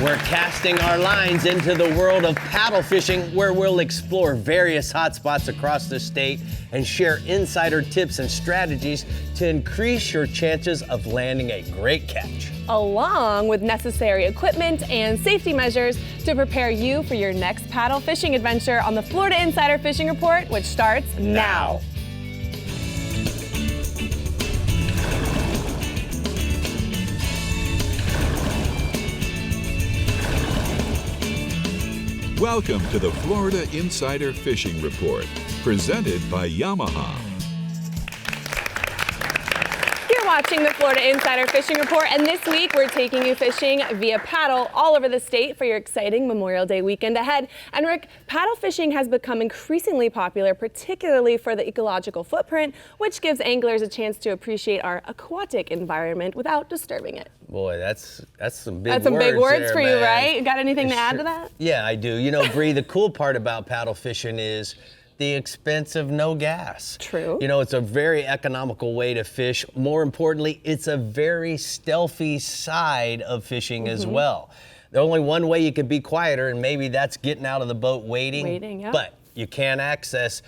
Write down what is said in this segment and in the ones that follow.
We're casting our lines into the world of paddle fishing, where we'll explore various hotspots across the state and share insider tips and strategies to increase your chances of landing a great catch, along with necessary equipment and safety measures to prepare you for your next paddle fishing adventure on the Florida Insider Fishing Report, which starts now. Welcome to the Florida Insider Fishing Report, presented by Yamaha. You're watching the Florida Insider Fishing Report, and this week we're taking you fishing via paddle all over the state for your exciting Memorial Day weekend ahead. And Rick, paddle fishing has become increasingly popular, particularly for the ecological footprint, which gives anglers a chance to appreciate our aquatic environment without disturbing it. Boy, that's some big words. That's some big words there, for man. you, right? You got anything to add to that? Yeah, I do. You know, Brie, the cool part about paddle fishing is the expense of no gas. True. You know, it's a very economical way to fish. More importantly, it's a very stealthy side of fishing as well. There's only one way you can be quieter, and maybe that's getting out of the boat waiting. Yeah. But you can't access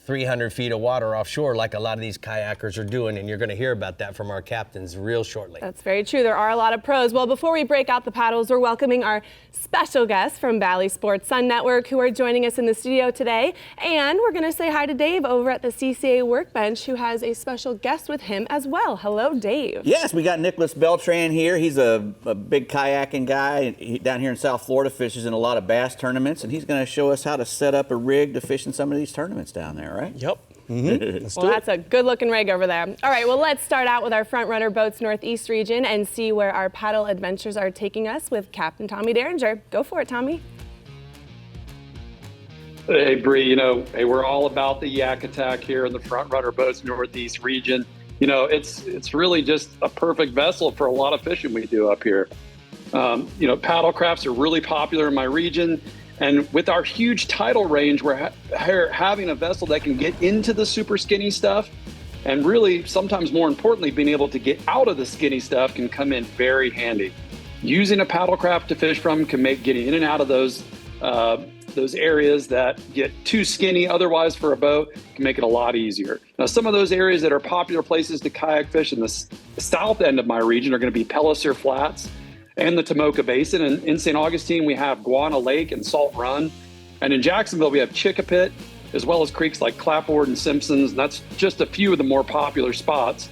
300 feet of water offshore like a lot of these kayakers are doing, and you're going to hear about that from our captains real shortly. That's very true. There are a lot of pros. Well, before we break out the paddles, we're welcoming our special guests from Valley Sports Sun Network who are joining us in the studio today. And we're going to say hi to Dave over at the CCA Workbench, who has a special guest with him as well. Hello, Dave. Yes, we got Nicholas Beltran here. He's a big kayaking guy. He, down here in South Florida, fishes in a lot of bass tournaments, and he's going to show us how to set up a rig to fish in some of these tournaments down there, right? Yep. Well, that's a good-looking rig over there. All right, well, let's start out with our Front Runner Boats Northeast region and see where our paddle adventures are taking us with Captain Tommy Derringer. Go for it, Tommy. Hey, Brie, you know, hey, we're all about the yak attack here in the Front Runner Boats Northeast region. You know, it's really just a perfect vessel for a lot of fishing we do up here. You know, paddle crafts are really popular in my region. And with our huge tidal range, we're having a vessel that can get into the super skinny stuff, and really, sometimes more importantly, being able to get out of the skinny stuff can come in very handy. Using a paddle craft to fish from can make getting in and out of those areas that get too skinny otherwise for a boat can make it a lot easier. Now, some of those areas that are popular places to kayak fish in the south end of my region are going to be Pellicer Flats and the Tomoka Basin. And in St. Augustine, we have Guana Lake and Salt Run. And in Jacksonville, we have Chickapit, as well as creeks like Clapboard and Simpsons. And that's just a few of the more popular spots.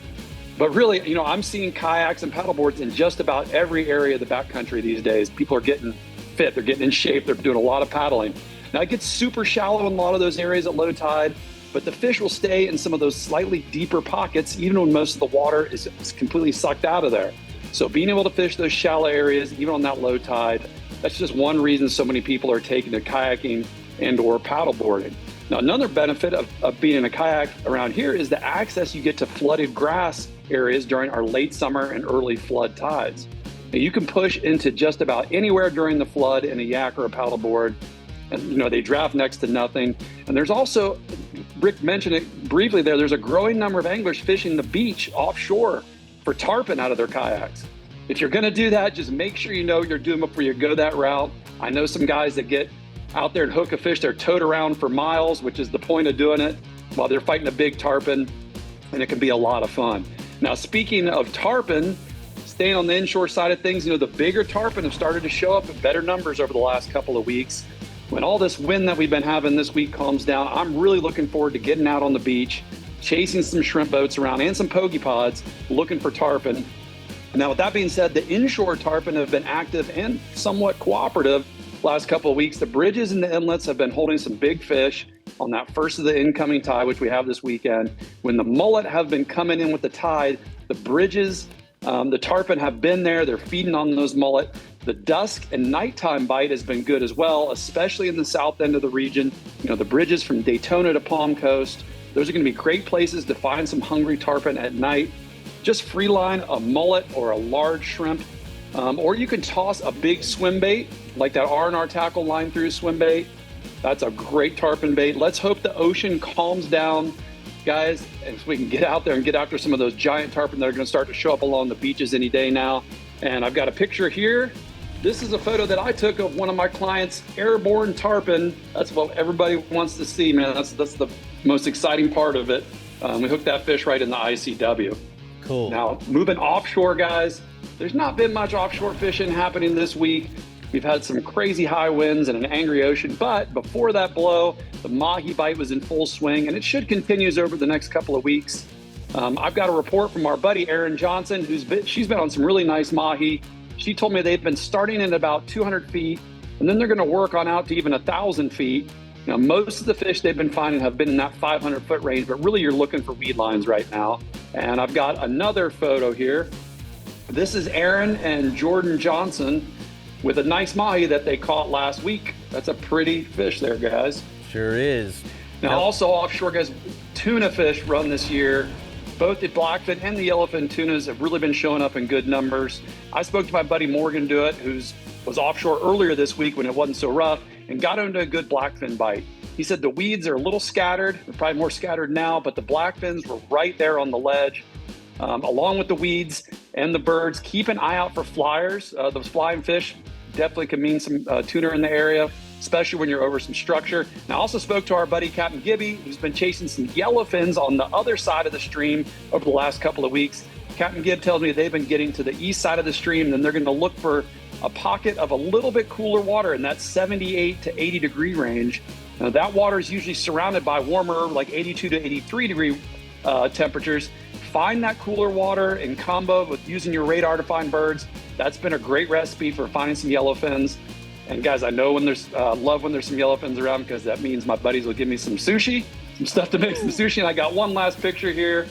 But really, you know, I'm seeing kayaks and paddleboards in just about every area of the backcountry these days. People are getting fit, they're getting in shape, they're doing a lot of paddling. Now, it gets super shallow in a lot of those areas at low tide, but the fish will stay in some of those slightly deeper pockets, even when most of the water is completely sucked out of there. So being able to fish those shallow areas, even on that low tide, that's just one reason so many people are taking to kayaking and or paddleboarding. Now, another benefit of being in a kayak around here is the access you get to flooded grass areas during our late summer and early flood tides. Now, you can push into just about anywhere during the flood in a yak or a paddleboard, and you know, they draft next to nothing. And there's also, Rick mentioned it briefly there, there's a growing number of anglers fishing the beach offshore for tarpon out of their kayaks. If you're gonna do that, just make sure you know what you're doing before you go that route. I know some guys that get out there and hook a fish, they're towed around for miles, which is the point of doing it, while they're fighting a big tarpon, and it can be a lot of fun. Now, speaking of tarpon, staying on the inshore side of things, you know, the bigger tarpon have started to show up in better numbers over the last couple of weeks. When all this wind that we've been having this week calms down, I'm really looking forward to getting out on the beach, chasing some shrimp boats around and some pokey pods, looking for tarpon. Now, with that being said, the inshore tarpon have been active and somewhat cooperative last couple of weeks. The bridges and the inlets have been holding some big fish on that first of the incoming tide, which we have this weekend. When the mullet have been coming in with the tide, the bridges, the tarpon have been there. They're feeding on those mullet. The dusk and nighttime bite has been good as well, especially in the south end of the region. You know, the bridges from Daytona to Palm Coast, those are going to be great places to find some hungry tarpon at night. Just free line a mullet or a large shrimp, or you can toss a big swim bait like that R&R tackle line through swim bait. That's a great tarpon bait. Let's hope the ocean calms down, guys, and we can get out there and get after some of those giant tarpon that are going to start to show up along the beaches any day now. And I've got a picture here This is a photo that I took of one of my clients' airborne tarpon. That's what everybody wants to see, man. That's the most exciting part of it. We hooked that fish right in the ICW. Cool. Now, moving offshore, guys, there's not been much offshore fishing happening this week. We've had some crazy high winds and an angry ocean, but before that blow, the mahi bite was in full swing, and it should continue over the next couple of weeks. I've got a report from our buddy Erin Johnson, she's been on some really nice mahi. She told me they've been starting at about 200 feet, and then they're going to work on out to even 1,000 feet. Now, most of the fish they've been finding have been in that 500-foot range, but really you're looking for weed lines right now. And I've got another photo here. This is Erin and Jordan Johnson with a nice mahi that they caught last week. That's a pretty fish there, guys. Sure is. Now, also offshore, guys, tuna fish run this year. Both the blackfin and the yellowfin tunas have really been showing up in good numbers. I spoke to my buddy Morgan Dewitt, who was offshore earlier this week when it wasn't so rough, and got into a good blackfin bite. He said the weeds are a little scattered. They're probably more scattered now, but the blackfins were right there on the ledge. Along with the weeds and the birds, keep an eye out for flyers. Those flying fish definitely can mean some tuna in the area, especially when you're over some structure. And I also spoke to our buddy Captain Gibby, who's been chasing some yellowfins on the other side of the stream over the last couple of weeks. Captain Gibb tells me they've been getting to the east side of the stream, and they're going to look for a pocket of a little bit cooler water in that 78 to 80 degree range. Now, that water is usually surrounded by warmer, like 82 to 83 degree temperatures. Find that cooler water in combo with using your radar to find birds. That's been a great recipe for finding some yellowfins. And guys, I know when there's love when there's some yellowfins around, because that means my buddies will give me some sushi, some stuff to make some sushi. And I got one last picture here.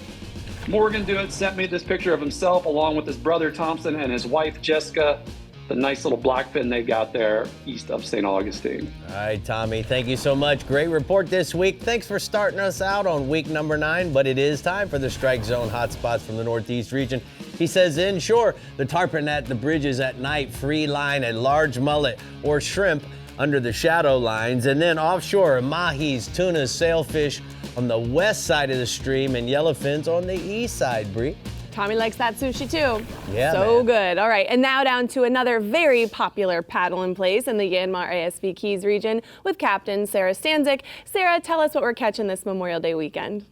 Morgan Dewitt sent me this picture of himself along with his brother Thompson and his wife Jessica. The nice little blackfin they got there east of St. Augustine. All right, Tommy, thank you so much. Great report this week. Thanks for starting us out on week number 9, but it is time for the strike zone hotspots from the Northeast region. He says inshore, the tarpon at the bridges at night, free line at large mullet or shrimp under the shadow lines. And then offshore, mahis, tunas, sailfish on the west side of the stream and yellowfins on the east side, Brie. Tommy likes that sushi too. Yeah, so man. good. All right, and now down to another very popular paddle in place in the Yanmar ASB Keys region with Captain Sarah Stanzik. Sarah, tell us what we're catching this Memorial Day weekend.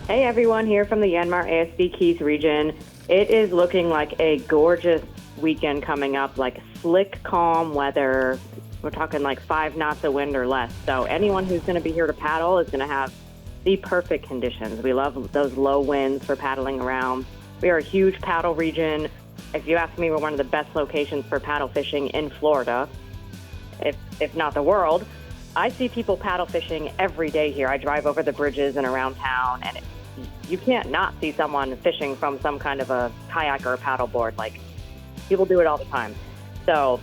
Hey everyone, here from the Yanmar ASB Keys region. It is looking like a gorgeous weekend coming up, like slick, calm weather. We're talking like 5 knots of wind or less. So anyone who's going to be here to paddle is going to have the perfect conditions. We love those low winds for paddling around. We are a huge paddle region. If you ask me, we're one of the best locations for paddle fishing in Florida, if not the world. I see people paddle fishing every day here. I drive over the bridges and around town, and you can't not see someone fishing from some kind of a kayak or a paddleboard. Like, people do it all the time. So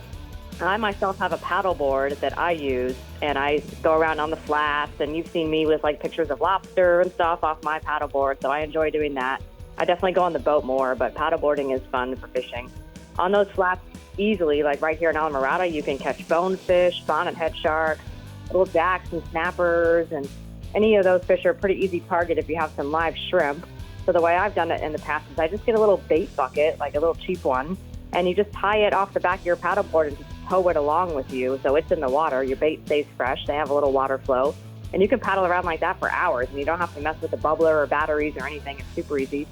I myself have a paddleboard that I use, and I go around on the flats, and you've seen me with like pictures of lobster and stuff off my paddleboard, so I enjoy doing that. I definitely go on the boat more, but paddleboarding is fun for fishing. On those flats, easily, like right here in Alamorada, you can catch bonefish, bonnethead sharks, little jacks and snappers, and any of those fish are a pretty easy target if you have some live shrimp. So the way I've done it in the past is I just get a little bait bucket, like a little cheap one, and you just tie it off the back of your paddleboard and just tow it along with you so it's in the water. Your bait stays fresh. They have a little water flow, and you can paddle around like that for hours, and you don't have to mess with the bubbler or batteries or anything. It's super easy.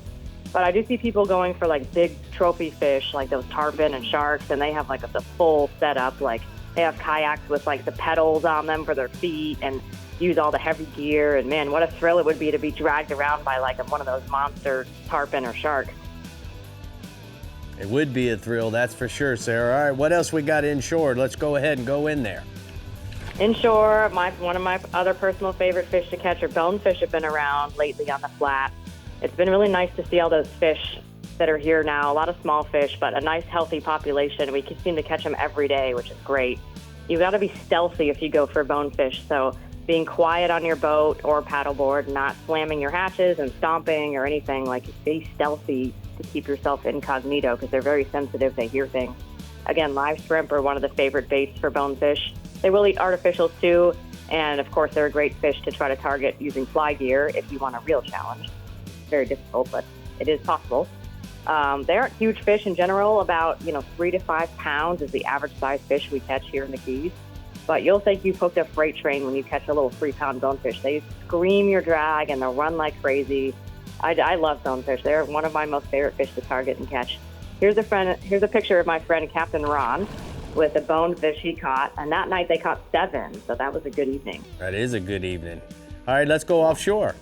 But I do see people going for like big trophy fish, like those tarpon and sharks, and they have like the full setup. Like they have kayaks with like the pedals on them for their feet and use all the heavy gear. And man, what a thrill it would be to be dragged around by like one of those monster tarpon or shark. It would be a thrill, that's for sure, Sarah. All right, what else we got inshore? Let's go ahead and go in there. Inshore, one of my other personal favorite fish to catch are bonefish. Have been around lately on the flat. It's been really nice to see all those fish that are here now. A lot of small fish, but a nice healthy population. We seem to catch them every day, which is great. You've got to be stealthy if you go for bonefish. So being quiet on your boat or paddleboard, not slamming your hatches and stomping or anything. Like, be stealthy to keep yourself incognito because they're very sensitive. They hear things. Again, live shrimp are one of the favorite baits for bonefish. They will eat artificials too. And of course, they're a great fish to try to target using fly gear if you want a real challenge. Very difficult, but it is possible. They aren't huge fish in general. About 3 to 5 pounds is the average size fish we catch here in the Keys. But you'll think you've hooked a freight train when you catch a little 3-pound bonefish. They scream your drag and they'll run like crazy. I love bonefish. They're one of my most favorite fish to target and catch. Here's a picture of my friend Captain Ron with a bonefish he caught, and that night they caught 7, so that was a good evening. That is a good evening. All right, let's go offshore.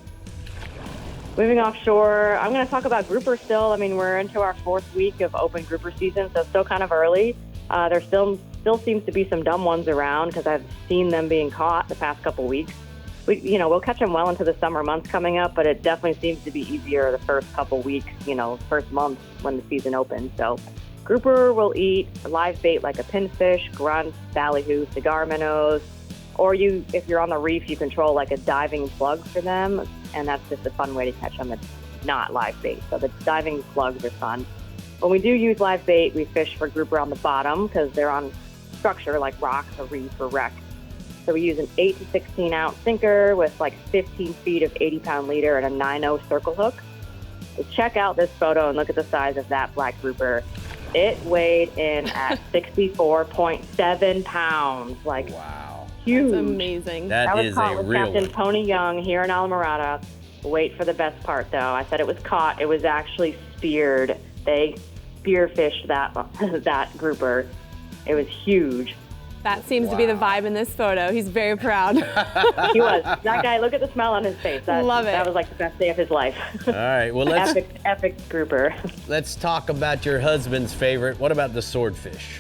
Moving offshore, I'm going to talk about grouper still. I mean, we're into our 4th week of open grouper season, so still kind of early. There still seems to be some dumb ones around because I've seen them being caught the past couple weeks. We'll catch them well into the summer months coming up, but it definitely seems to be easier the first couple weeks, first month when the season opens. So grouper will eat live bait like a pinfish, grunts, ballyhoo, cigar minnows, or if you're on the reef, you control like a diving plug for them, and that's just a fun way to catch them that's not live bait. So the diving plugs are fun. When we do use live bait, we fish for grouper on the bottom because they're on structure like rocks or reef or wreck. So we use an 8 to 16 ounce sinker with like 15 feet of 80-pound leader and a 9/0 circle hook. So check out this photo and look at the size of that black grouper. It weighed in at 64.7 pounds. Like, wow. Huge. That's amazing. That was is caught a with real Captain one. Tony Young here in Alamorada. Wait for the best part, though. I said it was caught. It was actually speared. They spearfished that grouper. It was huge. That seems to be the vibe in this photo. He's very proud. He was. That guy, look at the smile on his face. Love it. That was like the best day of his life. All right, well, let's Epic grouper. let's talk about your husband's favorite. What about the swordfish?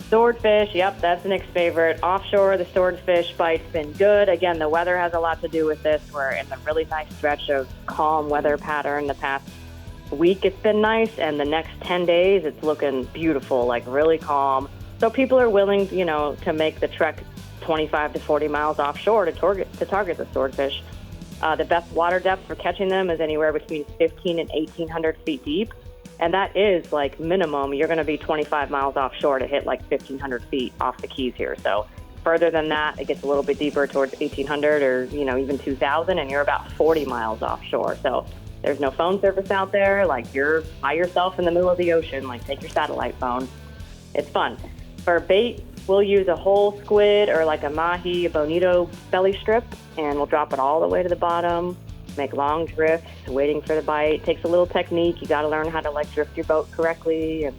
Swordfish, yep, that's Nick's favorite. Offshore, the swordfish bite's been good. Again, the weather has a lot to do with this. We're in a really nice stretch of calm weather pattern. The past week it's been nice, and the next 10 days it's looking beautiful, like really calm. So people are willing, to make the trek 25 to 40 miles offshore to target the swordfish. The best water depth for catching them is anywhere between 15 and 1,800 feet deep. And that is like minimum. You're going to be 25 miles offshore to hit like 1,500 feet off the Keys here. So further than that, it gets a little bit deeper towards 1,800 or, even 2,000, and you're about 40 miles offshore. So there's no phone service out there. Like, you're by yourself in the middle of the ocean. Like, take your satellite phone. It's fun. For bait, we'll use a whole squid or like a mahi, a bonito belly strip, and we'll drop it all the way to the bottom. Make long drifts, waiting for the bite. It takes a little technique. You got to learn how to drift your boat correctly. And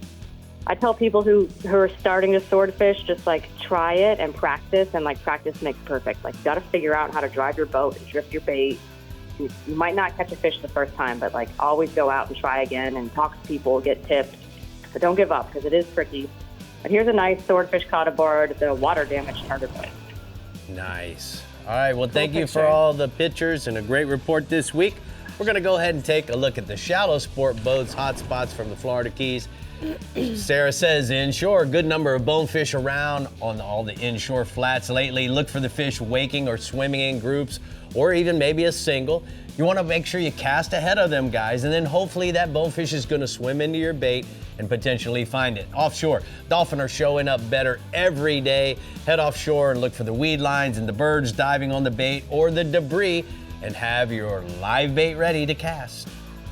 I tell people who are starting to swordfish, just try it and practice, and practice makes perfect. You got to figure out how to drive your boat and drift your bait. You might not catch a fish the first time, but always go out and try again and talk to people, get tips. But don't give up because it is tricky. And here's a nice swordfish caught aboard the water damaged charter boat. Nice. All right, well, thank you for all the pictures and a great report this week. We're going to go ahead and take a look at the shallow sport boats, hot spots from the Florida Keys. Sarah says inshore, good number of bonefish around on all the inshore flats lately. Look for the fish waking or swimming in groups, or even maybe a single. You want to make sure you cast ahead of them, guys, and then hopefully that bonefish is going to swim into your bait and potentially find it. Offshore, dolphin are showing up better every day. Head offshore and look for the weed lines and the birds diving on the bait or the debris, and have your live bait ready to cast.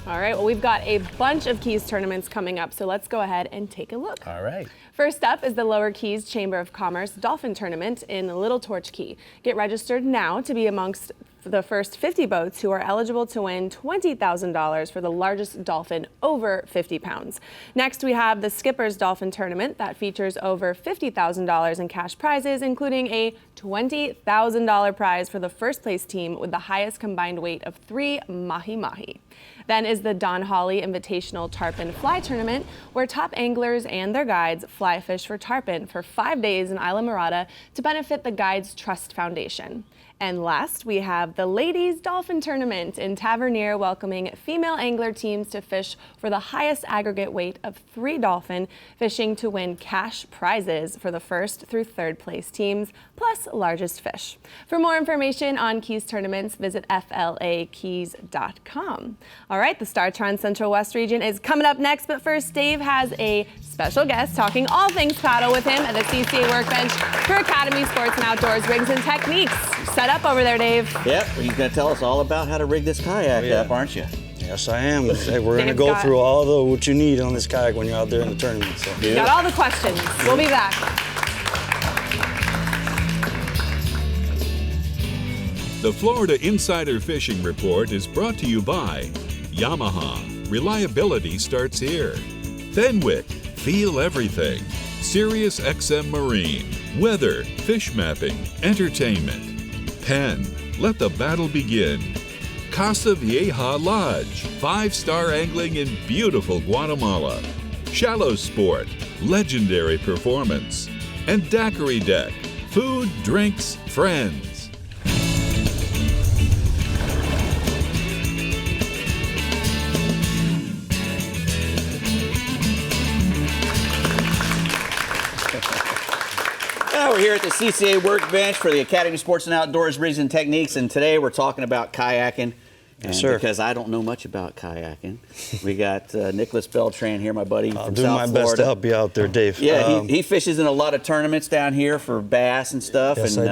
All right, well, we've got a bunch of Keys tournaments coming up, so let's go ahead and take a look. All right. First up is the Lower Keys Chamber of Commerce Dolphin Tournament in Little Torch Key. Get registered now to be amongst the first 50 boats who are eligible to win $20,000 for the largest dolphin over 50 pounds. Next, we have the Skipper's Dolphin Tournament that features over $50,000 in cash prizes, including a $20,000 prize for the first place team with the highest combined weight of 3 mahi-mahi. Then is the Don Hawley Invitational Tarpon Fly Tournament, where top anglers and their guides fly fish for tarpon for 5 days in Islamorada to benefit the Guides Trust Foundation. And last, we have the Ladies Dolphin Tournament in Tavernier, welcoming female angler teams to fish for the highest aggregate weight of 3 dolphin, fishing to win cash prizes for the first through third place teams, plus largest fish. For more information on Keys tournaments, visit flakeys.com. All right, the StarTron Central West region is coming up next, but first, Dave has a special guest talking all things paddle with him at the CCA workbench for Academy Sports and Outdoors rigs and techniques. Set up over there, Dave. Yep, he's going to tell us all about how to rig this kayak up, aren't you? Yes, I am. Hey, we're going to Dave's go got- through all what you need on this kayak when you're out there in the tournament. So. Got all the questions. We'll be back. The Florida Insider Fishing Report is brought to you by Yamaha. Reliability starts here. Fenwick. Feel everything. Sirius XM Marine. Weather. Fish mapping. Entertainment. Penn. Let the battle begin. Casa Vieja Lodge. 5-star angling in beautiful Guatemala. Shallow Sport. Legendary performance. And Daiquiri Deck. Food, drinks, friends. We're here at the CCA workbench for the Academy of Sports and Outdoors Rigs and Techniques, and today we're talking about kayaking. And Yes, sir. Because I don't know much about kayaking, we got Nicholas Beltran here, my buddy I'll from do South my Florida. best to help you out there, Dave. Yeah, he fishes in a lot of tournaments down here for bass and stuff. Yes, and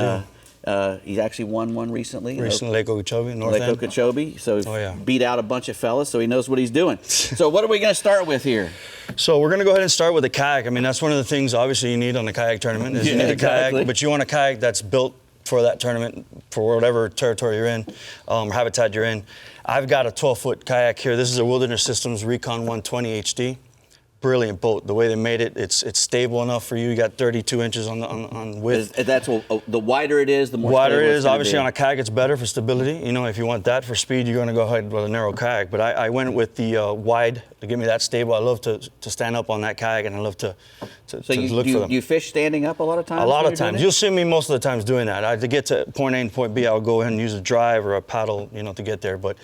I he's actually won one recently. Recently, Lake Okeechobee, North Lake End. Okeechobee. So Oh, yeah. beat out a bunch of fellas, so he knows what he's doing. So what are we going to start with here? So we're going to go ahead and start with a kayak. I mean, that's one of the things obviously you need on a kayak tournament is you Yeah, need a exactly. kayak, but you want a kayak that's built for that tournament, for whatever territory you're in, habitat you're in. I've got a 12-foot kayak here. This is a Wilderness Systems Recon 120 HD. Brilliant boat. The way they made it, it's stable enough for you. You got 32 inches on width. That's the wider it is, the more Wider stable it it's is. gonna Obviously, be. on a kayak, it's better for stability. You know, if you want that for speed, you're going to go ahead with a narrow kayak. But I went with the wide to give me that stable. I love to stand up on that kayak, and I love to So look for them. you fish standing up a lot of times? A lot when of you're doing times. it? You'll see me most of the times doing that. To get to point A and point B, I'll go ahead and use a drive or a paddle, you know, to get there. But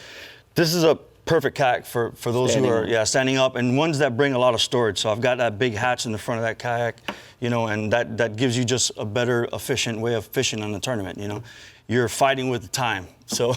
this is a perfect kayak for those Standing who are up. standing up, and ones that bring a lot of storage. So I've got that big hatch in the front of that kayak, you know, and that gives you just a better, efficient way of fishing in the tournament. You know, you're fighting with the time, so you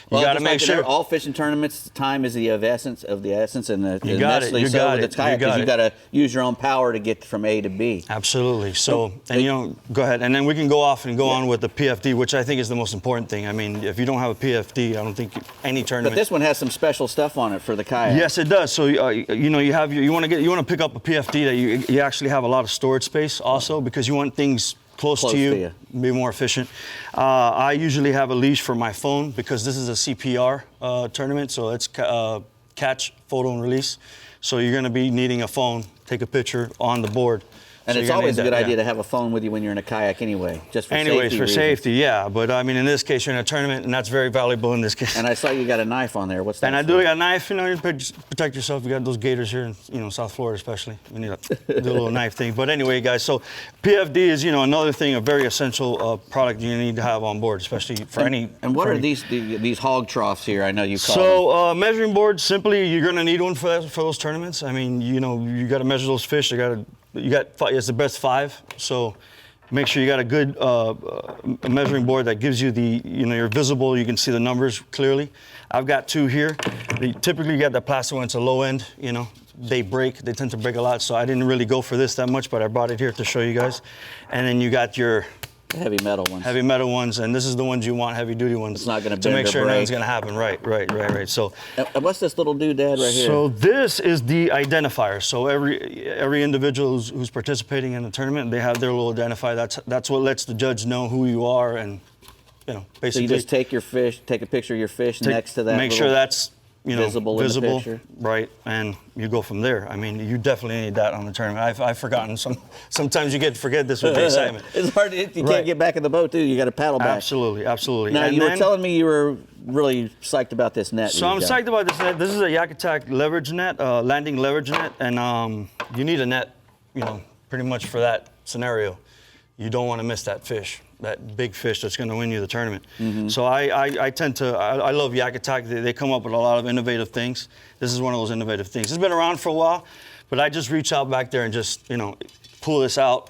Well, got to just make like sure. all fishing tournaments, time is the essence, and You got it, necessarily you so got with it, the kayak, you got because you it. got to use your own power to get from A to B. Absolutely. So, and you know, go ahead, and then we can go off and go on with the PFD, which I think is the most important thing. I mean, if you don't have a PFD, I don't think any tournament. But this one has some special stuff on it for the kayak. Yes, it does. So you know, you want to pick up a PFD that you actually have a lot of storage space also, because you want things close to you, be more efficient. I usually have a leash for my phone because this is a CPR tournament, so it's catch, photo, and release. So you're going to be needing a phone, take a picture on the board. And So it's you're gonna always need a good that, idea yeah. to have a phone with you when you're in a kayak anyway, just for Anyways, safety for reasons. safety, yeah. But I mean, in this case, you're in a tournament, and that's very valuable in this case. And I saw you got a knife on there. What's that? And I for? do got a knife, you know, you protect yourself. You got those gators here in, you know, South Florida especially. You need to do a little knife thing. But anyway, guys, so PFD is, you know, another thing, a very essential product you need to have on board, especially for any. And what for are any- these hog troughs here? I know you call them. So measuring board, simply, you're going to need one for those tournaments. I mean, you know, you got to measure those fish. It's the best 5. So make sure you got a good measuring board that gives you you're visible. You can see the numbers clearly. I've got 2 here. Typically, you got the plastic one. It's a low end. You know, they tend to break a lot. So I didn't really go for this that much, but I brought it here to show you guys. And then you got your Heavy metal ones. heavy metal ones, and this is the ones you want, heavy duty ones. It's not gonna to bend make or sure nothing's break. gonna happen. Right. So. And what's this little doodad right here? So this is the identifier. So every individual who's participating in the tournament, they have their little identifier. That's what lets the judge know who you are, and you know, So basically you just take a picture of your fish next to that. make sure little- that's visible in the picture. right, and you go from there. I mean, you definitely need that on the tournament. I've forgotten sometimes you forget this with the excitement. It's hard. You Right. can't get back in the boat, too. You got to paddle back. Absolutely. Now, And you were then- telling me you were really psyched about this net. So I'm psyched about this net. This is a Yak Attack leverage net, landing leverage net, and you need a net, you know, pretty much for that scenario. You don't want to miss that fish, that big fish that's going to win you the tournament. Mm-hmm. So I love Yak Attack. They come up with a lot of innovative things. This is one of those innovative things. It's been around for a while, but I just reach out back there and just, you know, pull this out,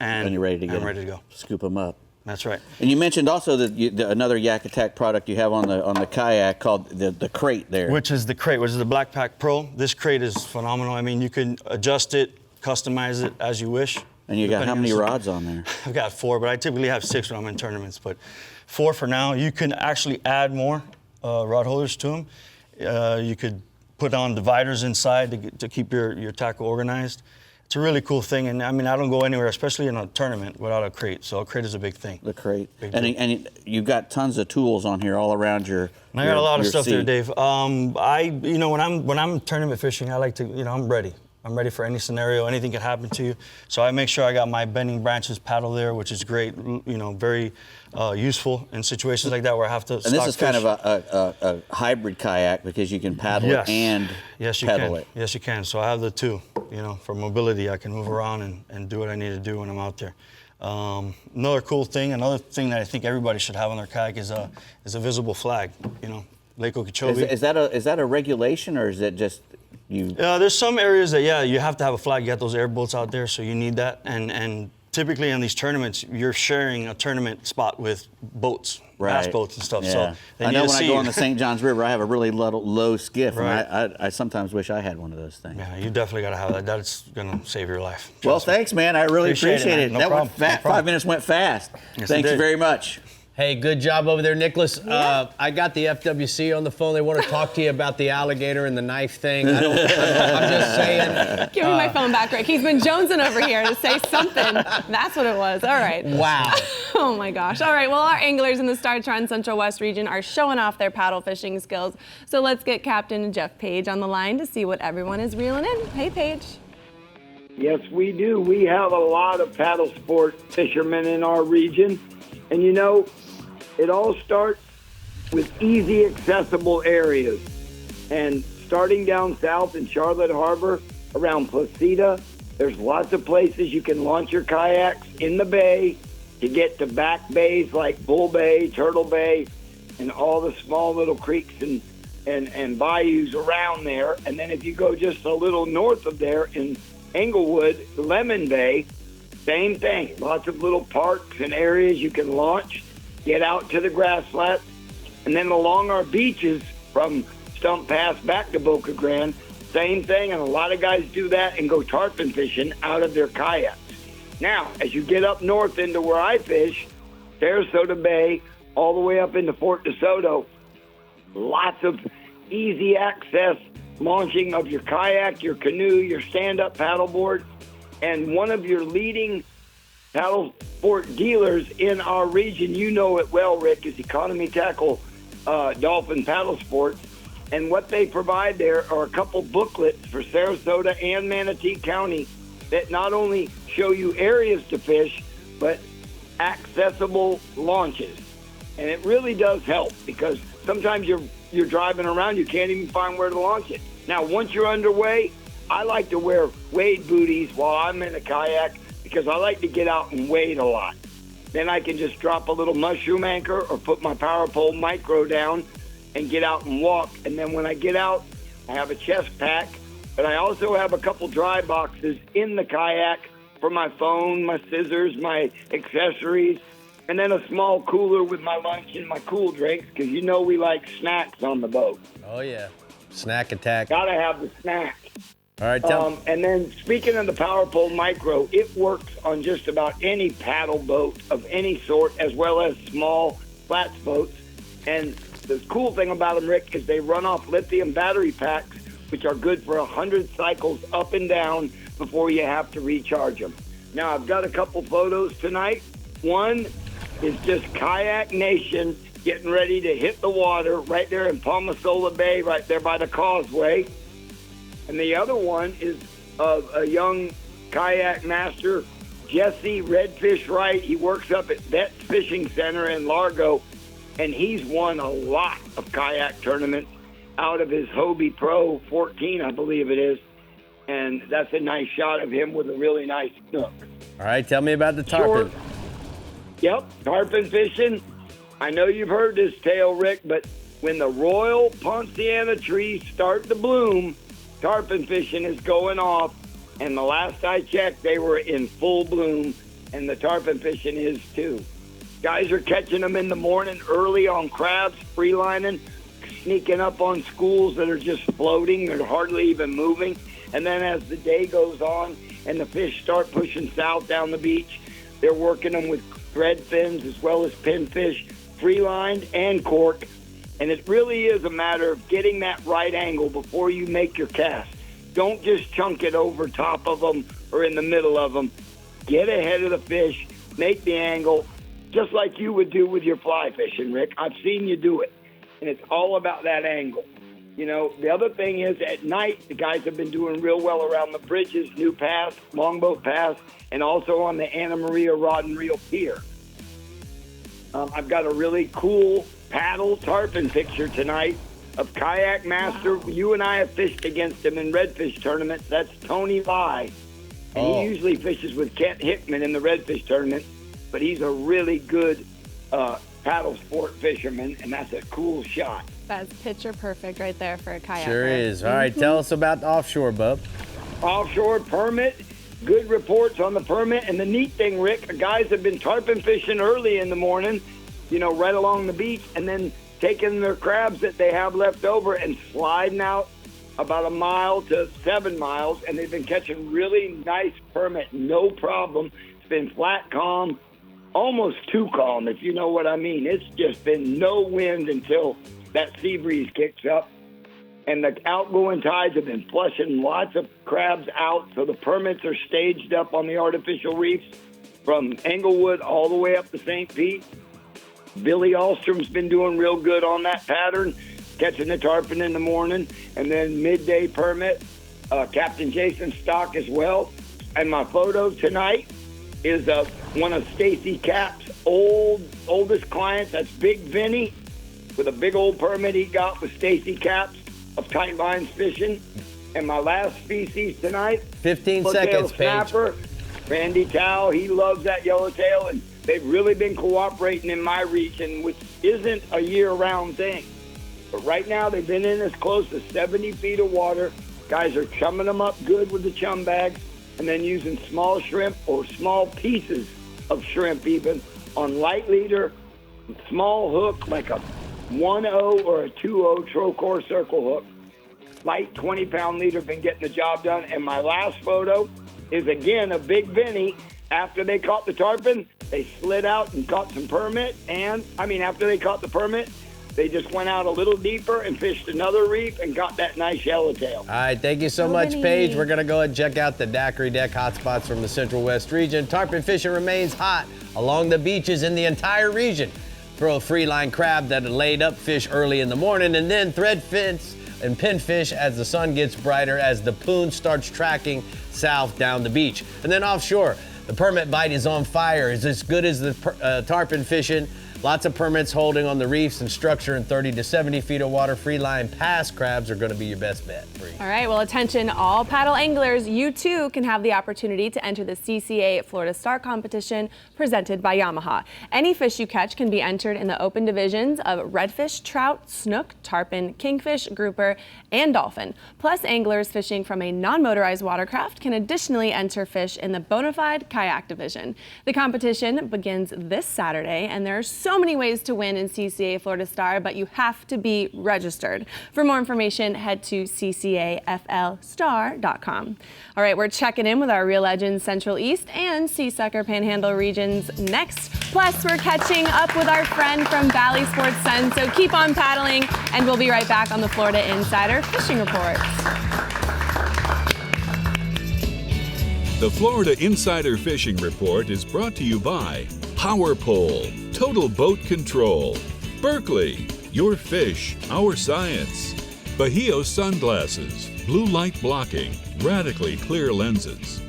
and you're ready to I'm go. ready to go. Scoop them up. That's right. And you mentioned also that another Yak Attack product you have on the kayak called the crate there. Which is the crate, which is the Black Pack Pro. This crate is phenomenal. I mean, you can adjust it, customize it as you wish. And you got how depending many on the- rods on there? I've got 4, but I typically have 6 when I'm in tournaments. But 4 for now. You can actually add more rod holders to them You could put on dividers inside to keep your tackle organized. It's a really cool thing, and I mean, I don't go anywhere, especially in a tournament, without a crate. So a crate is a big thing. The crate, Big you've got tons of tools on here all around your. And I got a lot of stuff seat. there, Dave. When I'm tournament fishing, I like to, I'm ready. I'm ready for any scenario. Anything can happen to you. So I make sure I got my bending branches paddle there, which is great. Very useful in situations like that where I have to. And this is kind of a hybrid kayak because you can paddle it and pedal it. Yes, you can. So I have the two. For mobility, I can move around and do what I need to do when I'm out there. Another thing that I think everybody should have on their kayak is a visible flag. Lake Okeechobee. Is that a regulation, or is it just you? There's some areas that you have to have a flag. You got those airboats out there, so you need that. And typically in these tournaments, you're sharing a tournament spot with boats, bass boats and stuff. Yeah. So I know when I go on the St. Johns River, I have a really low skiff, right. And I sometimes wish I had one of those things. Yeah, you definitely got to have that. That's going to save your life. Well, thanks, man. I really appreciate it. No that problem. went fast. 5 minutes went fast. Yes, Thanks very much. Hey, good job over there, Nicholas. I got the FWC on the phone. They want to talk to you about the alligator and the knife thing. I'm just saying. Give me my phone back, Rick. He's been jonesing over here to say something. That's what it was. All right. Wow. Oh my gosh. All right. Well, our anglers in the Star Trend Central West region are showing off their paddle fishing skills. So let's get Captain Jeff Page on the line to see what everyone is reeling in. Hey, Page. Yes, we do. We have a lot of paddle sport fishermen in our region. And it all starts with easy, accessible areas. And starting down south in Charlotte Harbor, around Placida, there's lots of places you can launch your kayaks in the bay to get to back bays like Bull Bay, Turtle Bay, and all the small little creeks and bayous around there. And then if you go just a little north of there in Englewood, Lemon Bay, same thing. Lots of little parks and areas you can launch, get out to the grass flats, and then along our beaches from Stump Pass back to Boca Grande, same thing. And a lot of guys do that and go tarpon fishing out of their kayaks. Now, as you get up north into where I fish, Sarasota Bay, all the way up into Fort DeSoto, lots of easy access launching of your kayak, your canoe, your stand-up paddleboard. And one of your leading paddle sport dealers in our region, you know it well, Rick, is Economy Tackle Dolphin Paddle Sports. And what they provide there are a couple booklets for Sarasota and Manatee County that not only show you areas to fish, but accessible launches. And it really does help because sometimes you're driving around, you can't even find where to launch it. Now, once you're underway, I like to wear wade booties while I'm in a kayak because I like to get out and wade a lot. Then I can just drop a little mushroom anchor or put my power pole micro down and get out and walk. And then when I get out, I have a chest pack, but I also have a couple dry boxes in the kayak for my phone, my scissors, my accessories, and then a small cooler with my lunch and my cool drinks because we like snacks on the boat. Oh, yeah. Snack attack. Gotta have the snack. All right, and then speaking of the Power Pole Micro, it works on just about any paddle boat of any sort, as well as small flats boats. And the cool thing about them, Rick, is they run off lithium battery packs, which are good for 100 cycles up and down before you have to recharge them. Now, I've got a couple photos tonight. One is just Kayak Nation getting ready to hit the water right there in Palmasola Bay, right there by the causeway. And the other one is of a young kayak master, Jesse Redfish Wright. He works up at Vets Fishing Center in Largo, and he's won a lot of kayak tournaments out of his Hobie Pro 14, I believe it is. And that's a nice shot of him with a really nice snook. All right, tell me about the tarpon. Yep, tarpon fishing. I know you've heard this tale, Rick, but when the royal Ponciana trees start to bloom, tarpon fishing is going off, and the last I checked, they were in full bloom, and the tarpon fishing is too. Guys are catching them in the morning early on crabs, freelining, sneaking up on schools that are just floating or hardly even moving, and then as the day goes on and the fish start pushing south down the beach, they're working them with thread fins as well as pinfish, free-lined and cork, And it really is a matter of getting that right angle before you make your cast. Don't just chunk it over top of them or in the middle of them. Get ahead of the fish, make the angle, just like you would do with your fly fishing, Rick. I've seen you do it, and it's all about that angle. You know, the other thing is at night, the guys have been doing real well around the bridges, New Pass, Longboat Pass, and also on the Anna Maria Rod and Reel Pier. I've got a really cool paddle tarpon picture tonight of Kayak Master. Wow. You and I have fished against him in redfish tournaments. That's Tony Lai. And he usually fishes with Kent Hickman in the redfish tournament, but he's a really good paddle sport fisherman, and that's a cool shot. That's picture perfect right there for a kayak. Sure is. All right, tell us about the offshore, bub. Offshore permit, good reports on the permit. And the neat thing, Rick, guys have been tarpon fishing early in the morning, you know, right along the beach, and then taking their crabs that they have left over and sliding out about 1 mile to 7 miles, and they've been catching really nice permit, no problem. It's been flat calm, almost too calm, if you know what I mean. It's just been no wind until that sea breeze kicks up, and the outgoing tides have been flushing lots of crabs out, so the permits are staged up on the artificial reefs from Englewood all the way up to St. Pete. Billy Alstrom's been doing real good on that pattern, catching the tarpon in the morning, and then midday permit, Captain Jason Stock as well. And my photo tonight is of one of Stacy Capt's oldest clients. That's Big Vinny, with a big old permit he got with Stacy Capt of Tight Lines Fishing. And my last species tonight, 15 seconds, snapper, Paige. Randy Tao. He loves that yellowtail, and they've really been cooperating in my region, which isn't a year-round thing. But right now, they've been in as close as 70 feet of water. Guys are chumming them up good with the chum bags, and then using small shrimp or small pieces of shrimp even on light leader, small hook like a 1-0 or a 2-0 Trocor circle hook. Light 20-pound leader, been getting the job done. And my last photo is again a Big Vinny. After they caught the tarpon, they slid out and caught some permit. And after they caught the permit, they just went out a little deeper and fished another reef and got that nice yellowtail. All right, thank you so much, Paige. We're going to go ahead and check out the daiquiri deck hotspots from the Central West region. Tarpon fishing remains hot along the beaches in the entire region. Throw a free line crab that laid up fish early in the morning, and then thread fins and pinfish as the sun gets brighter as the poon starts tracking south down the beach. And then offshore, the permit bite is on fire. It's as good as the tarpon fishing. Lots of permits holding on the reefs and structure in 30 to 70 feet of water. Free line pass crabs are going to be your best bet. All right, well, attention all paddle anglers. You too can have the opportunity to enter the CCA Florida Star Competition presented by Yamaha. Any fish you catch can be entered in the open divisions of redfish, trout, snook, tarpon, kingfish, grouper, and dolphin. Plus, anglers fishing from a non-motorized watercraft can additionally enter fish in the bona fide kayak division. The competition begins this Saturday, and there are so many ways to win in CCA Florida Star, but you have to be registered. For more information, head to ccaflstar.com. All right, we're checking in with our Real Legends Central East and Sea Sucker Panhandle regions next. Plus, we're catching up with our friend from Valley Sports Sun, so keep on paddling, and we'll be right back on the Florida Insider Fishing Report. The Florida Insider Fishing Report is brought to you by Power Pole, Total Boat Control, Berkeley, your fish, our science, Bahio Sunglasses, blue light blocking, radically clear lenses,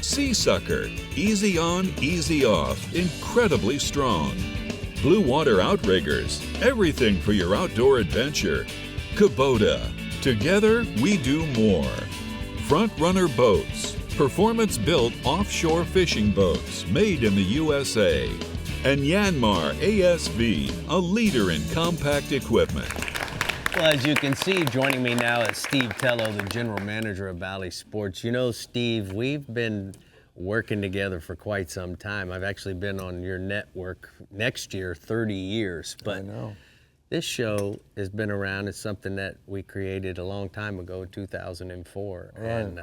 Sea Sucker, easy on, easy off, incredibly strong, Blue Water Outriggers, everything for your outdoor adventure, Kubota, together we do more, Front Runner Boats, performance-built offshore fishing boats made in the USA. And Yanmar ASV, a leader in compact equipment. Well, as you can see, joining me now is Steve Tello, the general manager of Valley Sports. You know, Steve, we've been working together for quite some time. I've actually been on your network next year, 30 years. But I know. This show has been around. It's something that we created a long time ago, 2004. Right. And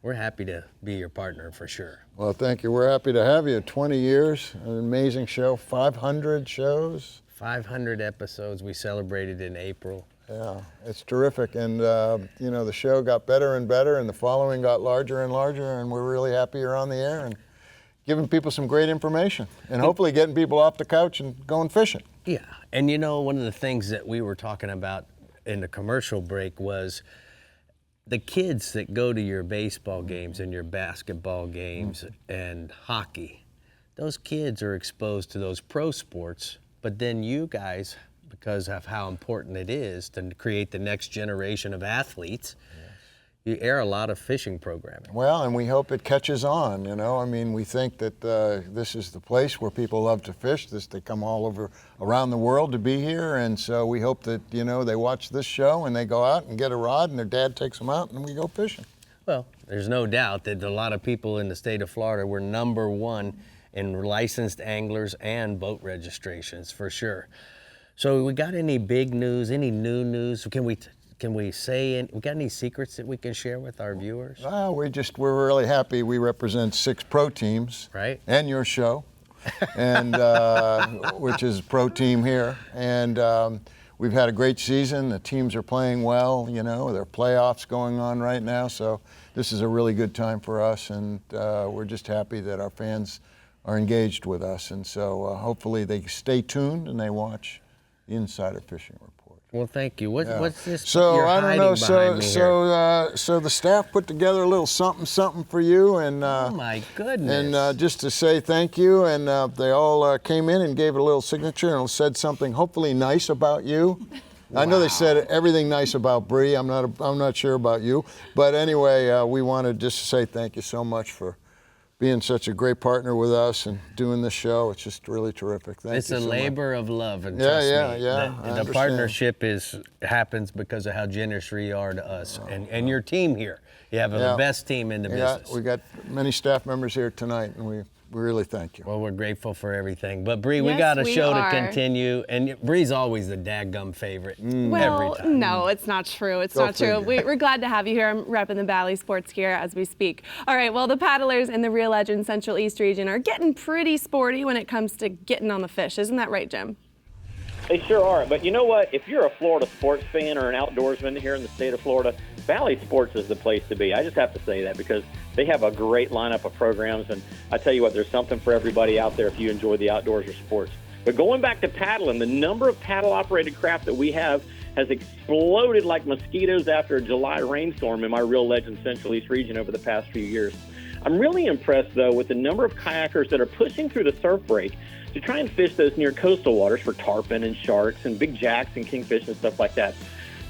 we're happy to be your partner for sure. Well, thank you. We're happy to have you. 20 years, an amazing show, 500 shows. 500 episodes we celebrated in April. Yeah, it's terrific. And, you know, the show got better and better, and the following got larger and larger, and we're really happy you're on the air and giving people some great information and hopefully getting people off the couch and going fishing. Yeah, and you know, one of the things that we were talking about in the commercial break was the kids that go to your baseball games and your basketball games and hockey. Those kids are exposed to those pro sports, but then you guys, because of how important it is to create the next generation of athletes, you air a lot of fishing programming. Well, and we hope it catches on, you know. I mean, we think that this is the place where people love to fish. They come all over around the world to be here, and so we hope that, you know, they watch this show and they go out and get a rod and their dad takes them out and we go fishing. Well, there's no doubt that a lot of people in the state of Florida were #1 in licensed anglers and boat registrations, for sure. So we got any big news, any new news? Can we say, we got any secrets that we can share with our viewers? Well, we're really happy. We represent 6 pro teams. Right. And your show, and which is a pro team here. And we've had a great season. The teams are playing well, you know. There are playoffs going on right now. So this is a really good time for us. And we're just happy that our fans are engaged with us. And so hopefully they stay tuned and they watch the Insider Fishing Report. Well, thank you. What's this? So you're I don't know. hiding behind me So the staff put together a little something for you, and oh my goodness! And just to say thank you, and they all came in and gave it a little signature and said something hopefully nice about you. Wow. I know they said everything nice about Brie. I'm not sure about you, but anyway, we wanted just to say thank you so much for being such a great partner with us and doing this show. It's just really terrific. Thank you so much. It's a labor of love, and trust me, the partnership happens because of how generous you are to us and your team here. You have the best team in the business. Yeah, we got many staff members here tonight, and we really thank you. Well, we're grateful for everything. But Brie, we got a show to continue, and Brie's always the dadgum favorite. Well, every time. no, it's not true. It's not true. We're glad to have you here. I'm repping the Valley Sports gear as we speak. All right, well, the paddlers in the Rio Legend Central East region are getting pretty sporty when it comes to getting on the fish. Isn't that right, Jim? They sure are. But you know what? If you're a Florida sports fan or an outdoorsman here in the state of Florida, Valley Sports is the place to be. I just have to say that because they have a great lineup of programs. And I tell you what, there's something for everybody out there if you enjoy the outdoors or sports. But going back to paddling, the number of paddle-operated craft that we have has exploded like mosquitoes after a July rainstorm in my Rio Legend Central East region over the past few years. I'm really impressed, though, with the number of kayakers that are pushing through the surf break to try and fish those near coastal waters for tarpon and sharks and big jacks and kingfish and stuff like that.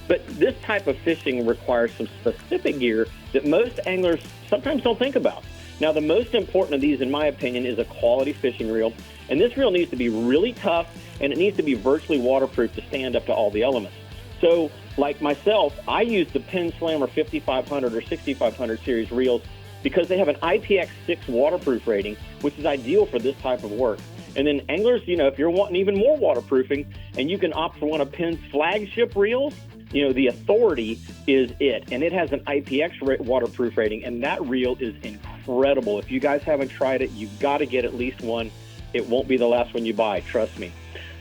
But this type of fishing requires some specific gear that most anglers sometimes don't think about. Now, the most important of these, in my opinion, is a quality fishing reel. And this reel needs to be really tough, and it needs to be virtually waterproof to stand up to all the elements. So, like myself, I use the Penn Slammer 5500 or 6500 series reels because they have an IPX6 waterproof rating, which is ideal for this type of work. And then anglers, you know, if you're wanting even more waterproofing and you can opt for one of Penn's flagship reels, you know, the Authority is it. And it has an IPX waterproof rating, and that reel is incredible. If you guys haven't tried it, you've got to get at least one. It won't be the last one you buy, trust me.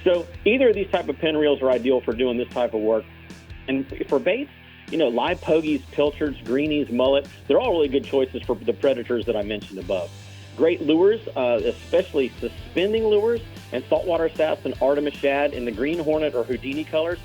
So either of these type of Penn reels are ideal for doing this type of work. And for baits, you know, live pogies, pilchards, greenies, mullet, they're all really good choices for the predators that I mentioned above. Great lures, especially suspending lures, and saltwater sass and Artemis shad in the green hornet or Houdini colors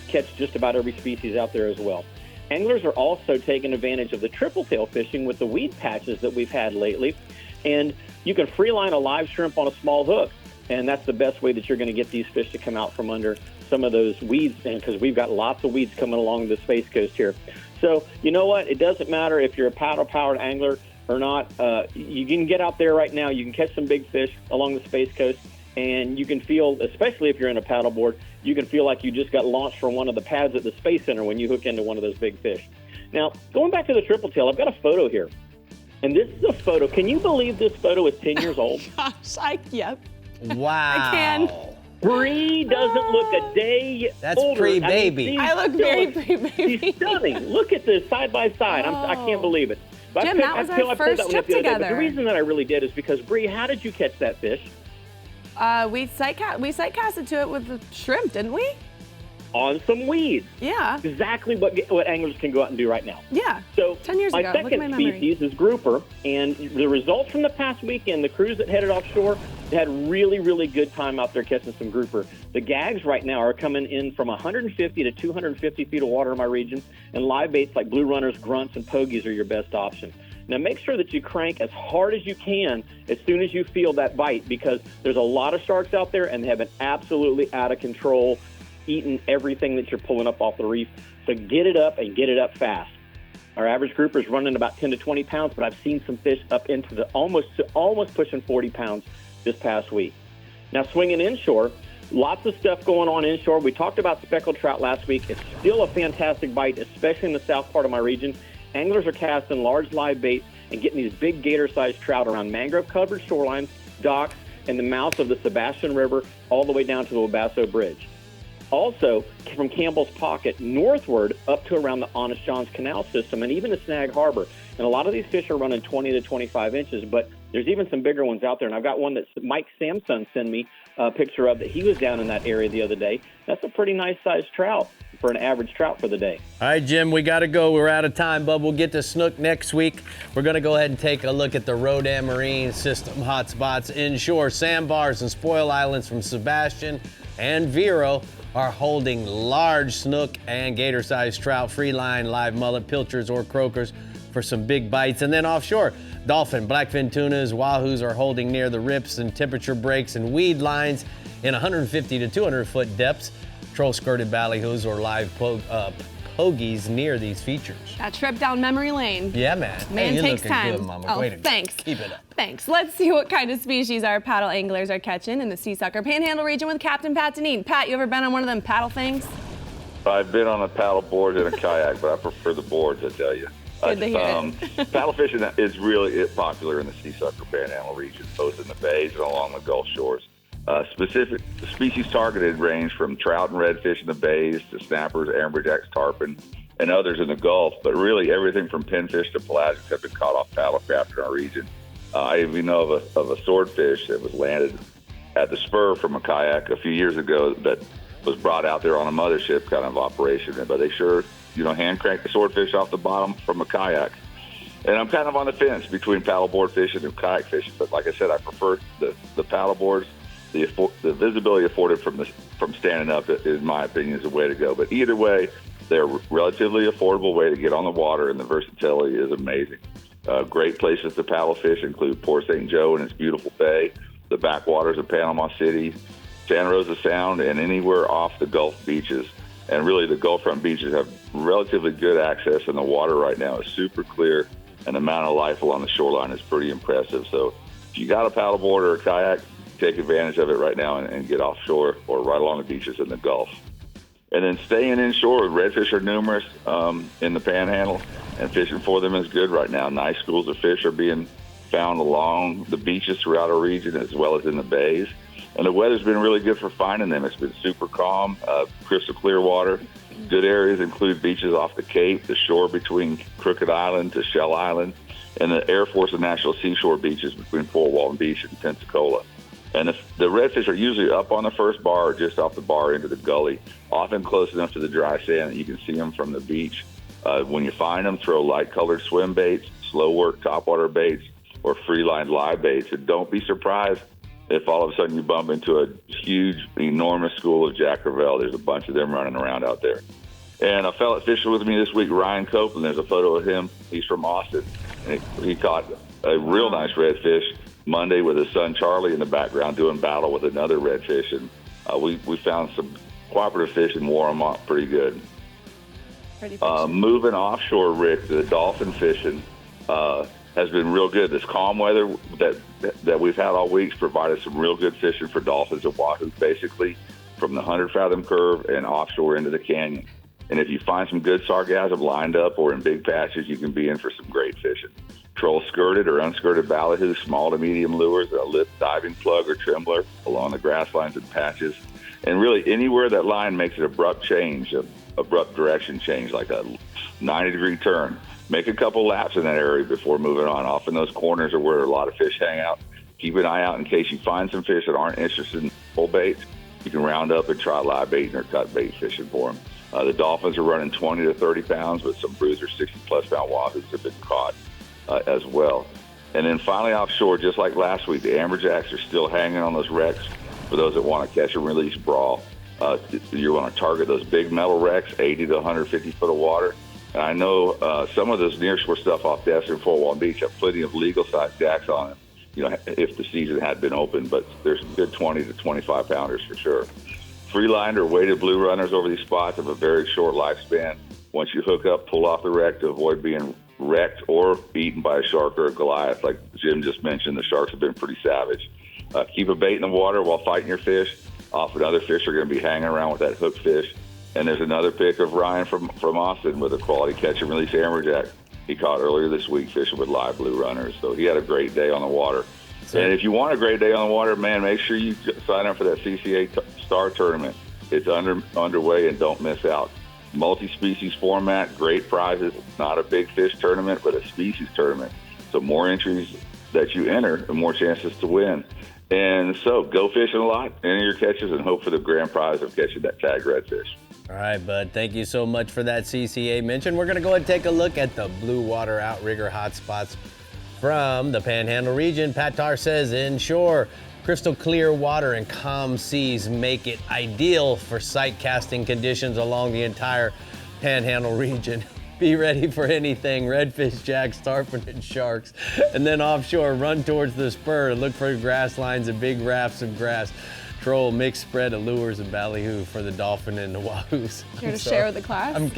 catch just about every species out there as well. Anglers are also taking advantage of the triple tail fishing with the weed patches that we've had lately, and you can free line a live shrimp on a small hook, and that's the best way that you're going to get these fish to come out from under some of those weeds, because we've got lots of weeds coming along the Space Coast here. So, you know what? It doesn't matter if you're a paddle-powered angler or not. You can get out there right now. You can catch some big fish along the Space Coast, and you can feel, especially if you're in a paddleboard, you can feel like you just got launched from one of the pads at the Space Center when you hook into one of those big fish. Now, going back to the triple tail, I've got a photo here. And this is a photo. Can you believe this photo is 10 years old? Gosh, yep. Wow. I can. Brie doesn't look a day That's older. pre-baby. I look very pre-baby. She's stunning. Look at this side by side. I can't believe it. But Jim, that was our first trip together. The reason that I really did is because, Brie, how did you catch that fish? We sightcasted to it with the shrimp, didn't we? On some weeds. Yeah. Exactly what anglers can go out and do right now. Yeah. So 10 years my ago. Look at second my memory. species is grouper, and the results from the past weekend, the crews that headed offshore, they had really, really good time out there catching some grouper. The gags right now are coming in from 150 to 250 feet of water in my region, and live baits like blue runners, grunts, and pogies are your best option. Now, make sure that you crank as hard as you can as soon as you feel that bite, because there's a lot of sharks out there, and they have been absolutely out of control, eating everything that you're pulling up off the reef. So get it up and get it up fast. Our average grouper is running about 10 to 20 pounds, but I've seen some fish up into the almost pushing 40 pounds this past week. Now, swinging inshore, lots of stuff going on inshore. We talked about speckled trout last week. It's still a fantastic bite, especially in the south part of my region. Anglers are casting large live baits and getting these big gator-sized trout around mangrove-covered shorelines, docks, and the mouths of the Sebastian River all the way down to the Wabasso Bridge. Also, from Campbell's Pocket northward up to around the Honest John's Canal system and even to Snag Harbor. And a lot of these fish are running 20 to 25 inches, but there's even some bigger ones out there. And I've got one that Mike Samson sent me a picture of that he was down in that area the other day. That's a pretty nice sized trout for an average trout for the day. All right, Jim, we got to go. We're out of time, but we'll get to snook next week. We're going to go ahead and take a look at the Rodan Marine System hotspots inshore. Sandbars and Spoil Islands from Sebastian and Vero are holding large snook and gator-sized trout, free line, live mullet, pilchards, or croakers for some big bites. And then offshore, dolphin, blackfin tunas, wahoos are holding near the rips and temperature breaks and weed lines in 150 to 200 foot depths. Troll-skirted ballyhoos or live pogies near these features. That trip down memory lane. Yeah, man. Man hey, takes looking time. Good, Mama. Oh, Way to go. thanks. Keep it up. Thanks. Let's see what kind of species our paddle anglers are catching in the Sea Sucker Panhandle region with Captain Pat Deneen. Pat, you ever been on one of them paddle things? I've been on a paddle board and a kayak, but I prefer the boards, I tell you. Good to hear it. Paddle fishing is really popular in the Sea Sucker Panhandle region, both in the bays and along the Gulf shores. Specific species targeted range from trout and redfish in the bays to snappers, amberjacks, tarpon, and others in the Gulf. But really, everything from pinfish to pelagics have been caught off paddlecraft in our region. I even know of a swordfish that was landed at the spur from a kayak a few years ago that was brought out there on a mothership kind of operation. But they sure, hand crank the swordfish off the bottom from a kayak. And I'm kind of on the fence between paddleboard fishing and kayak fishing. But like I said, I prefer the paddleboards. The visibility afforded from standing up, in my opinion, is the way to go. But either way, they're a relatively affordable way to get on the water, and the versatility is amazing. Great places to paddle fish include Port St. Joe and its beautiful bay, the backwaters of Panama City, Santa Rosa Sound, and anywhere off the Gulf beaches. And really, the Gulfront beaches have relatively good access, and the water right now is super clear, and the amount of life along the shoreline is pretty impressive. So if you got a paddleboard or a kayak, take advantage of it right now and get offshore or right along the beaches in the Gulf. And then staying inshore, redfish are numerous in the Panhandle, and fishing for them is good right now. Nice schools of fish are being found along the beaches throughout our region as well as in the bays. And the weather's been really good for finding them. It's been super calm, crystal clear water. Good areas include beaches off the Cape, the shore between Crooked Island to Shell Island, and the Air Force and National Seashore beaches between Fort Walton Beach and Pensacola. And the redfish are usually up on the first bar or just off the bar into the gully, often close enough to the dry sand that you can see them from the beach. When you find them, throw light-colored swim baits, slow-work topwater baits, or free-line live baits. And don't be surprised if all of a sudden you bump into a huge, enormous school of Jack Crevalle. There's a bunch of them running around out there. And a fellow fishing with me this week, Ryan Copeland, there's a photo of him. He's from Austin. And he caught a real nice redfish Monday with his son Charlie in the background doing battle with another redfish. And we found some cooperative fish and wore them up pretty good. Moving offshore, Rick, the dolphin fishing has been real good. This calm weather that we've had all week's provided some real good fishing for dolphins and wahoo, basically from the 100-fathom curve and offshore into the canyon. And if you find some good sargassum lined up or in big patches, you can be in for some great fishing. Troll-skirted or unskirted ballyhoo, small to medium lures, a lip diving plug or trembler along the grass lines and patches. And really anywhere that line makes an abrupt direction change, like a 90-degree turn. Make a couple laps in that area before moving on. Often those corners are where a lot of fish hang out. Keep an eye out in case you find some fish that aren't interested in full baits. You can round up and try live bait or cut bait fishing for them. The dolphins are running 20 to 30 pounds, but some bruiser 60-plus pound wahoos have been caught as well. And then finally offshore, just like last week, the amberjacks are still hanging on those wrecks for those that want to catch and release brawl. You want to target those big metal wrecks, 80 to 150 foot of water. And I know some of this nearshore stuff off Destin and Fort Walton Beach have plenty of legal-sized jacks on it, if the season had been open, but there's some good 20 to 25 pounders for sure. Free-lined or weighted blue runners over these spots have a very short lifespan. Once you hook up, pull off the wreck to avoid being wrecked or eaten by a shark or a Goliath. Like Jim just mentioned, the sharks have been pretty savage. Keep a bait in the water while fighting your fish. Often other fish are going to be hanging around with that hooked fish. And there's another pic of Ryan from Austin with a quality catch and release amberjack he caught earlier this week fishing with live blue runners. So he had a great day on the water. And if you want a great day on the water, man, make sure you sign up for that CCA Star Tournament. It's underway, and don't miss out. Multi-species format, great prizes. Not a big fish tournament, but a species tournament. So more entries that you enter, the more chances to win. And so go fishing a lot, enter your catches, and hope for the grand prize of catching that tag redfish. All right, bud. Thank you so much for that CCA mention. We're going to go ahead and take a look at the blue water outrigger hotspots from the Panhandle region. Pat Tarr says inshore, crystal clear water and calm seas make it ideal for sight casting conditions along the entire Panhandle region. Be ready for anything, redfish, jacks, tarpon, and sharks. And then offshore, run towards the spur and look for grass lines and big rafts of grass. Troll, mixed spread of lures and ballyhoo for the dolphin and the wahoos. Here to share with the class?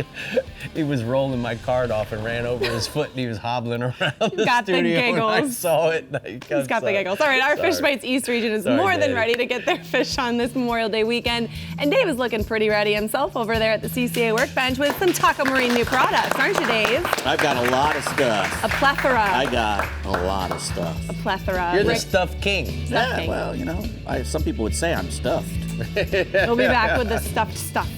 He was rolling my card off and ran over his foot, and he was hobbling around He's got the giggles. I saw it. He's got the giggles. All right, our Fish Bites East region is more than ready to get their fish on this Memorial Day weekend. And Dave is looking pretty ready himself over there at the CCA workbench with some Taco Marine new products, aren't you, Dave? I've got a lot of stuff. A plethora. I got a lot of stuff. A plethora. You're the stuff king. Stuff king. Well, some people would say I'm stuffed. We'll be back with the stuffed stuff.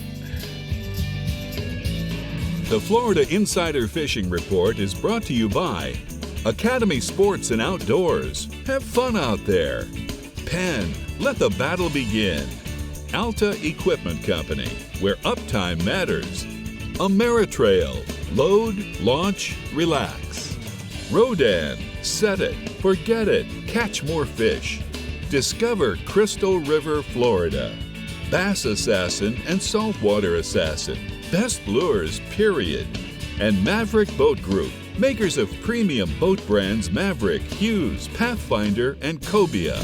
The Florida Insider Fishing Report is brought to you by Academy Sports and Outdoors. Have fun out there. Penn, let the battle begin. Alta Equipment Company, where uptime matters. Ameritrail, load, launch, relax. Rodan, set it, forget it, catch more fish. Discover Crystal River, Florida. Bass Assassin and Saltwater Assassin. Best lures, period. And Maverick Boat Group, makers of premium boat brands Maverick, Hughes, Pathfinder, and Cobia.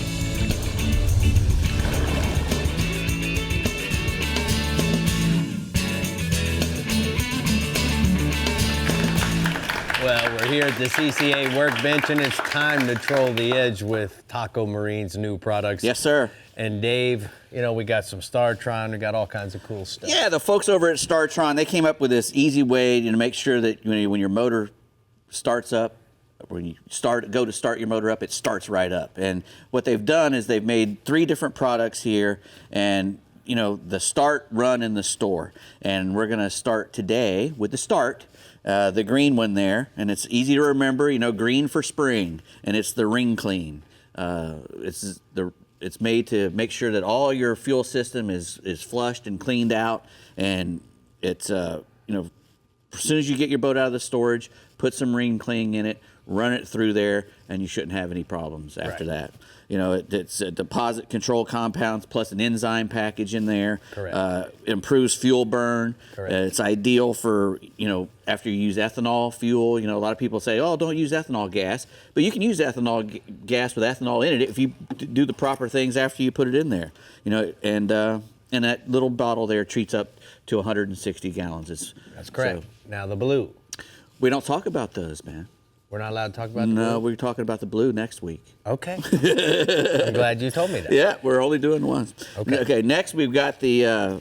Well, we're here at the CCA workbench, and it's time to troll the edge with Taco Marine's new products. Yes, sir. And Dave, we got some StarTron, we got all kinds of cool stuff. Yeah, the folks over at StarTron, they came up with this easy way to make sure that when your motor starts up, when you go to start your motor up, it starts right up. And what they've done is they've made 3 different products here, and the start, run, and the store. And we're going to start today with the start. The green one there, and it's easy to remember, green for spring, and it's the Ring Clean. It's made to make sure that all your fuel system is flushed and cleaned out, and it's as soon as you get your boat out of the storage, put some Ring Clean in it, run it through there, and you shouldn't have any problems after that. It's a deposit control compounds plus an enzyme package in there. Correct. Improves fuel burn. Correct. It's ideal for, after you use ethanol fuel. A lot of people say, oh, don't use ethanol gas. But you can use ethanol gas with ethanol in it if you do the proper things after you put it in there. And that little bottle there treats up to 160 gallons. That's correct. Now the blue. We don't talk about those, man. We're not allowed to talk about the blue? No, we're talking about the blue next week. Okay. I'm glad you told me that. Yeah, we're only doing one. Okay. Next we've got the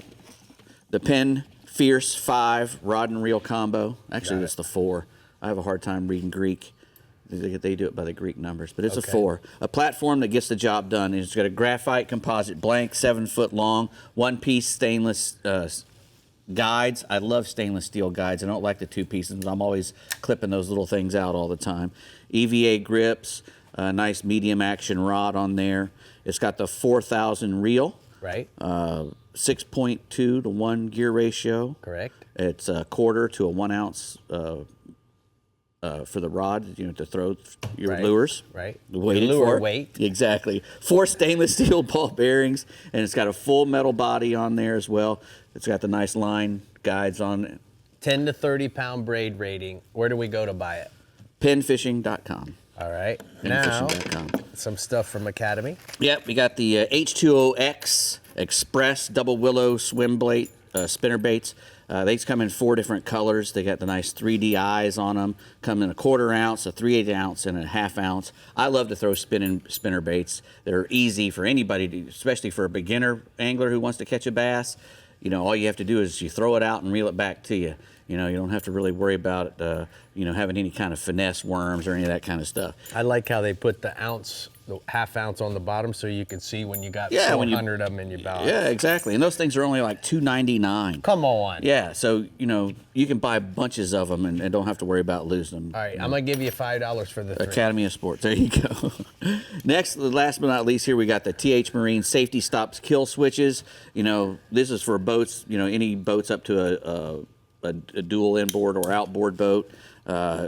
Penn Fierce 5 rod and reel combo. Actually, it's the 4. I have a hard time reading Greek. They do it by the Greek numbers, but it's a 4. A platform that gets the job done. It's got a graphite composite blank, 7 foot long, 1-piece stainless guides. I love stainless steel guides. I don't like the 2 pieces. I'm always clipping those little things out all the time. EVA grips, a nice medium action rod on there. It's got the 4,000 reel. Right. 6.2 to 1 gear ratio. Correct. It's a quarter to a 1 ounce for the rod, to throw your lures. Right. Waited Your lure for. weight. Exactly. 4 stainless steel ball bearings, and it's got a full metal body on there as well. It's got the nice line guides on it. 10 to 30 pound braid rating. Where do we go to buy it? Penfishing.com. All right. Now, Penfishing.com. some stuff from Academy. Yep, we got the H2OX Express Double Willow Swim Blade spinner baits. They come in 4 different colors. They got the nice 3D eyes on them. Come in a 1/4 ounce, a 3/8 ounce, and a 1/2 ounce. I love to throw spinner baits. They're easy for anybody, especially for a beginner angler who wants to catch a bass. All you have to do is you throw it out and reel it back to you. You don't have to really worry about having any kind of finesse worms or any of that kind of stuff. I like how they put the 1/2 ounce on the bottom so you can see when you got 400 of them in your box. Yeah, exactly. And those things are only like $2.99. Come on. Yeah, so you can buy bunches of them and don't have to worry about losing them. All right, I'm gonna give you $5 for the 3. Academy of Sports. There you go. Next, last but not least, here we got the TH Marine Safety Stops Kill Switches. This is for boats. Any boats up to a dual inboard or outboard boat.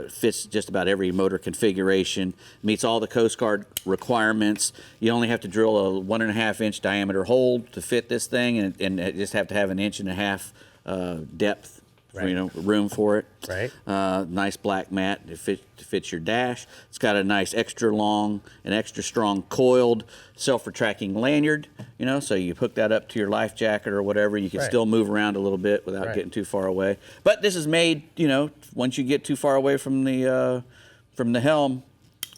Fits just about every motor configuration, meets all the Coast Guard requirements. You only have to drill a 1.5 inch diameter hole to fit this thing, and just have to have 1.5 inch depth, room for it. Right. Nice black mat to fit your dash. It's got a nice extra long and extra strong coiled self-retracting lanyard, so you hook that up to your life jacket or whatever. You can still move around a little bit without getting too far away. But this is made, once you get too far away from the helm,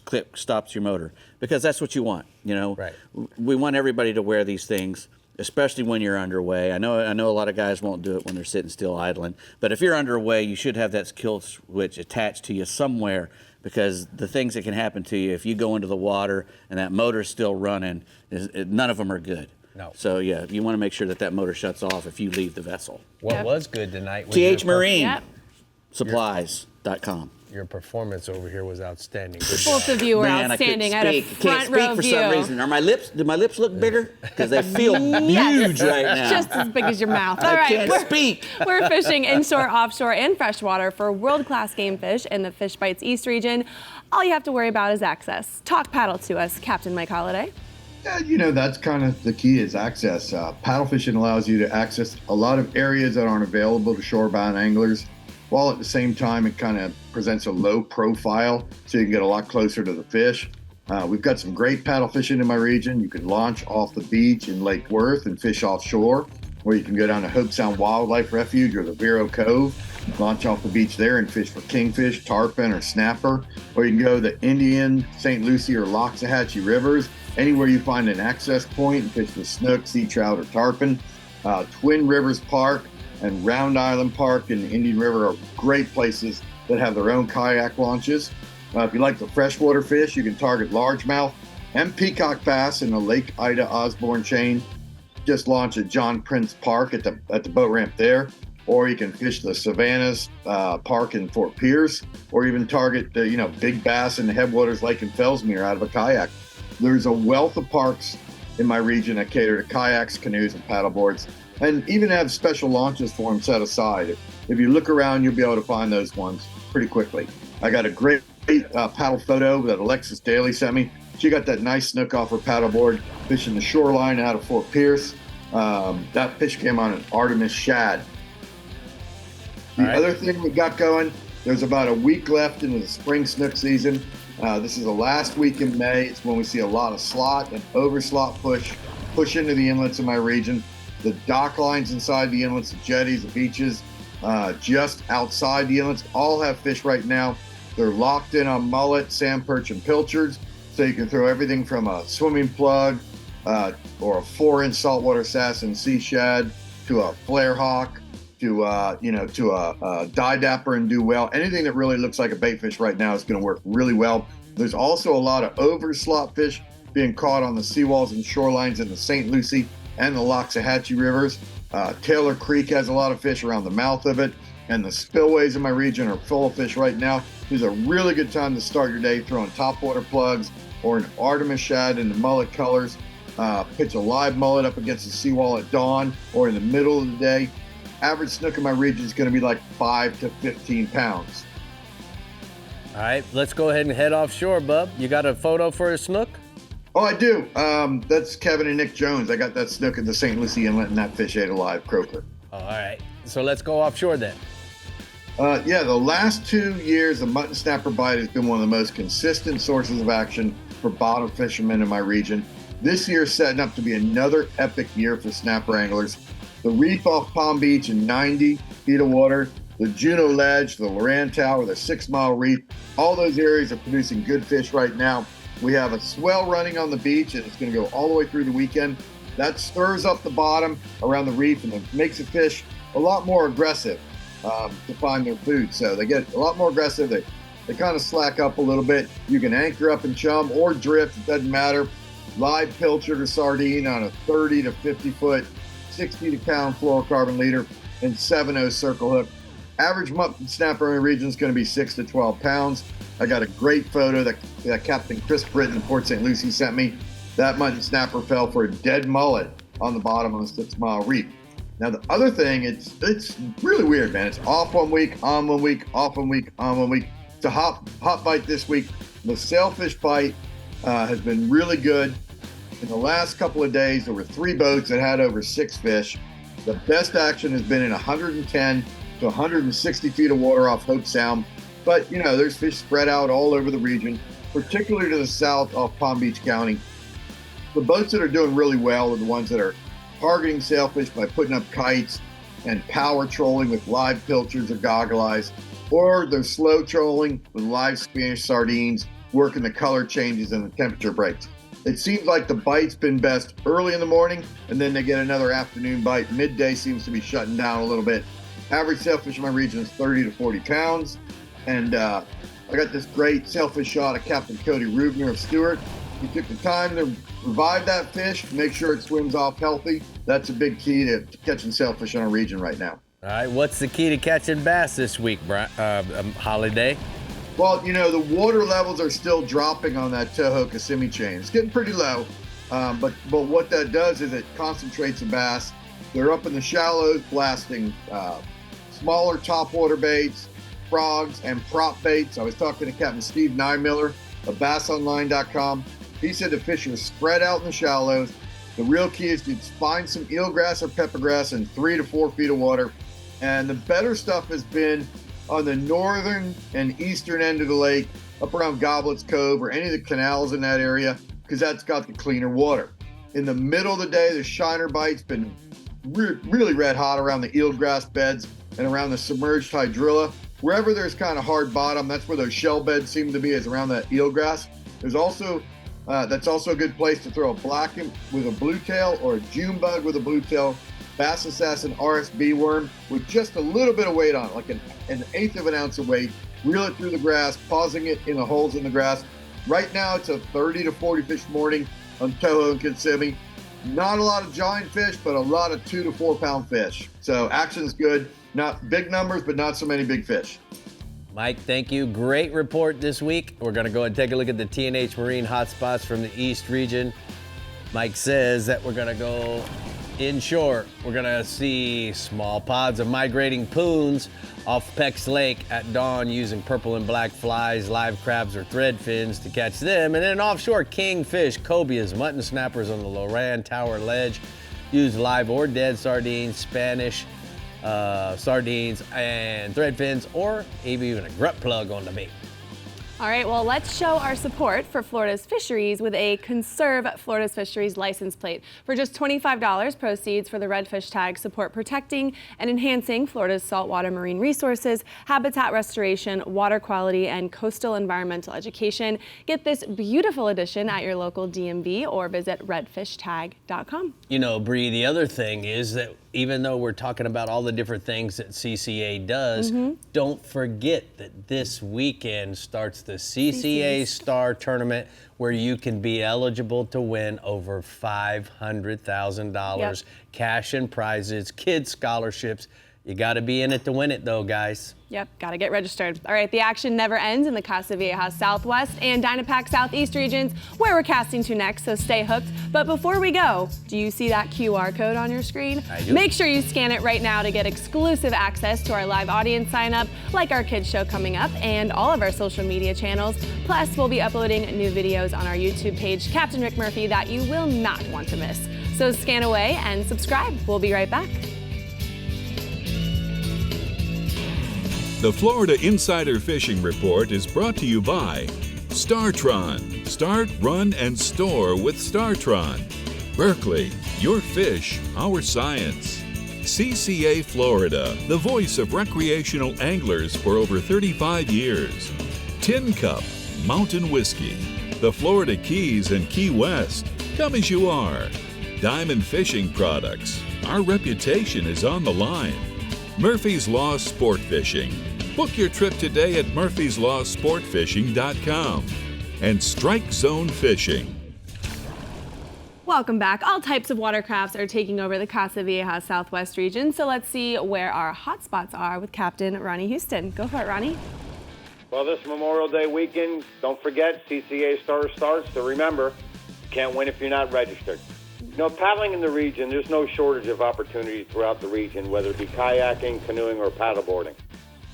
clip stops your motor, because that's what you want. Right. We want everybody to wear these things, especially when you're underway. I know a lot of guys won't do it when they're sitting still idling, but if you're underway, you should have that kill switch attached to you somewhere, because the things that can happen to you if you go into the water and that motor's still running, none of them are good. No. So yeah, you want to make sure that motor shuts off if you leave the vessel. What was good tonight was TH Marine Yep. Supplies.com. Your performance over here was outstanding. Good Both job. of you were Man, outstanding. I I had a can't front speak row for view. some reason. Do my lips look bigger? Because they feel huge right now. Just as big as your mouth. All I right, can't speak. We're fishing inshore, offshore, and freshwater for world-class game fish in the Fish Bites East region. All you have to worry about is access. Talk paddle to us, Captain Mike Holliday. Yeah, that's kind of the key is access. Paddle fishing allows you to access a lot of areas that aren't available to shorebound anglers, while at the same time it kind of presents a low profile so you can get a lot closer to the fish. We've got some great paddle fishing in my region. You can launch off the beach in Lake Worth and fish offshore, or you can go down to Hope Sound Wildlife Refuge or the Vero Cove, launch off the beach there and fish for kingfish, tarpon, or snapper. Or you can go to the Indian, St. Lucie, or Loxahatchee rivers, anywhere you find an access point, and fish for snook, sea trout, or tarpon. Twin Rivers Park and Round Island Park and Indian River are great places that have their own kayak launches. If you like the freshwater fish, you can target largemouth and peacock bass in the Lake Ida Osborne chain. Just launch at John Prince Park at the boat ramp there. Or you can fish the Savannahs Park in Fort Pierce, or even target the big bass in the headwaters Lake and Fellsmere out of a kayak. There's a wealth of parks in my region that cater to kayaks, canoes, and paddleboards, and even have special launches for them set aside. If you look around, you'll be able to find those ones pretty quickly. I got a great paddle photo that Alexis Daly sent me. She got that nice snook off her paddleboard fishing the shoreline out of Fort Pierce. That fish came on an Artemis shad. The other thing we got going, there's about a week left into the spring snook season. This is the last week in May. It's when we see a lot of slot and overslot push into the inlets in my region. The dock lines inside the inlets, the jetties, the beaches, just outside the inlets, all have fish right now. They're locked in on mullet, sand perch, and pilchards. So you can throw everything from a swimming plug or a 4-inch saltwater sass and sea shad to a flare hawk to a die dapper and do well. Anything that really looks like a bait fish right now is going to work really well. There's also a lot of overslot fish being caught on the seawalls and shorelines in the St. Lucie and the Loxahatchee rivers. Taylor Creek has a lot of fish around the mouth of it, and the spillways in my region are full of fish right now. This is a really good time to start your day throwing topwater plugs, or an Artemis shad in the mullet colors. Pitch a live mullet up against the seawall at dawn or in the middle of the day. Average snook in my region is going to be like 5 to 15 pounds. All right, let's go ahead and head offshore, bub. You got a photo for a snook? Oh, I do. That's Kevin and Nick Jones. I got that snook at the St. Lucie Inlet, and that fish ate a live croaker. Oh, all right, so let's go offshore then. Yeah, the last 2 years, the mutton snapper bite has been one of the most consistent sources of action for bottom fishermen in my region. This year is setting up to be another epic year for snapper anglers. The reef off Palm Beach in 90 feet of water, the Juneau Ledge, the Loran Tower, the 6 Mile Reef, all those areas are producing good fish right now. We have a swell running on the beach, and it's going to go all the way through the weekend. That stirs up the bottom around the reef and it makes the fish a lot more aggressive to find their food. So they get a lot more aggressive. They kind of slack up a little bit. You can anchor up and chum or drift, it doesn't matter. Live pilchard or sardine on a 30 to 50 foot, 60 pound fluorocarbon leader and 7/0 circle hook. Average mutton snapper in the region is going to be 6 to 12 pounds. I got a great photo that Captain Chris Britton in Port St. Lucie sent me. That mutton snapper fell for a dead mullet on the bottom of the 6 Mile Reef. Now the other thing, it's really weird, man. It's off 1 week, on 1 week, off 1 week, on 1 week. It's a hot bite this week. The sailfish bite has been really good. In the last couple of days, there were 3 boats that had over 6 fish. The best action has been in 110 to 160 feet of water off Hope Sound. But, you know, there's fish spread out all over the region, particularly to the south off Palm Beach County. The boats that are doing really well are the ones that are targeting sailfish by putting up kites and power trolling with live pilchards or goggle eyes, or they're slow trolling with live Spanish sardines, working the color changes and the temperature breaks. It seems like the bite's been best early in the morning, and then they get another afternoon bite. Midday seems to be shutting down a little bit. Average sailfish in my region is 30 to 40 pounds. And I got this great sailfish shot of Captain Cody Rubner of Stewart. He took the time to revive that fish, make sure it swims off healthy. That's a big key to catching sailfish in our region right now. All right, what's the key to catching bass this week, Holiday? Well, you know, the water levels are still dropping on that Toho Kissimmee chain. It's getting pretty low, but what that does is it concentrates the bass. They're up in the shallows blasting smaller topwater baits, frogs, and prop baits. I was talking to Captain Steve Nymiller of BassOnline.com. He said the fish are spread out in the shallows. The real key is to find some eelgrass or peppergrass in 3 to 4 feet of water. And the better stuff has been on the northern and eastern end of the lake, up around Goblets Cove or any of the canals in that area, because that's got the cleaner water. In the middle of the day, the shiner bite's been really red hot around the eelgrass beds and around the submerged hydrilla. Wherever there's kind of hard bottom, that's where those shell beds seem to be, is around that eelgrass. There's also, that's also a good place to throw a blacken with a blue tail or a June bug with a blue tail, Bass Assassin RSB worm with just a little bit of weight on it, like an 1/8 of an ounce of weight. Reel it through the grass, pausing it in the holes in the grass. Right now, it's a 30 to 40 fish morning on Toho and Kissimmee. Not a lot of giant fish, but a lot of 2 to 4 pound fish. So action's good. Not big numbers, but not so many big fish. Mike, thank you. Great report this week. We're going to go and take a look at the T&H Marine hotspots from the East region. Mike says that we're going to go inshore. We're going to see small pods of migrating poons off Peck's Lake at dawn using purple and black flies, live crabs, or thread fins to catch them. And then offshore, kingfish, cobias, mutton snappers on the Loran Tower ledge. Use live or dead sardines, Spanish sardines, and thread fins, or maybe even a grut plug on the bait. All right, well, let's show our support for Florida's fisheries with a Conserve Florida's Fisheries license plate. For just $25, proceeds for the redfish tag support protecting and enhancing Florida's saltwater marine resources, habitat restoration, water quality, and coastal environmental education. Get this beautiful edition at your local DMV or visit redfishtag.com. You know, Brie, the other thing is that even though we're talking about all the different things that CCA does, don't forget that this weekend starts the CCA Star Tournament, where you can be eligible to win over $500,000 cash and prizes, kids scholarships, You got to be in it to win it, though, guys. Yep, got to get registered. All right, the action never ends in the Casa Vieja Southwest and Dynapack Southeast regions, where we're casting to next, so stay hooked. But before we go, do you see that QR code on your screen? I do. Make sure you scan it right now to get exclusive access to our live audience sign up, like our kids show coming up, and all of our social media channels. Plus, we'll be uploading new videos on our YouTube page, Captain Rick Murphy, that you will not want to miss. So scan away and subscribe. We'll be right back. The Florida Insider Fishing Report is brought to you by StarTron. Start, run, and store with StarTron. Berkeley, your fish, our science. CCA Florida, the voice of recreational anglers for over 35 years. Tin Cup, Mountain Whiskey. The Florida Keys and Key West. Come as you are. Diamond Fishing Products. Our reputation is on the line. Murphy's Law Sport Fishing. Book your trip today at murphyslawsportfishing.com. And Strike Zone Fishing. Welcome back. All types of watercrafts are taking over the Casa Vieja Southwest region, so let's see where our hot spots are with Captain Ronnie Houston. Go for it, Ronnie. Well, this Memorial Day weekend, don't forget, CCA starts. So remember, you can't win if you're not registered. You know, paddling in the region, there's no shortage of opportunities throughout the region, whether it be kayaking, canoeing, or paddleboarding.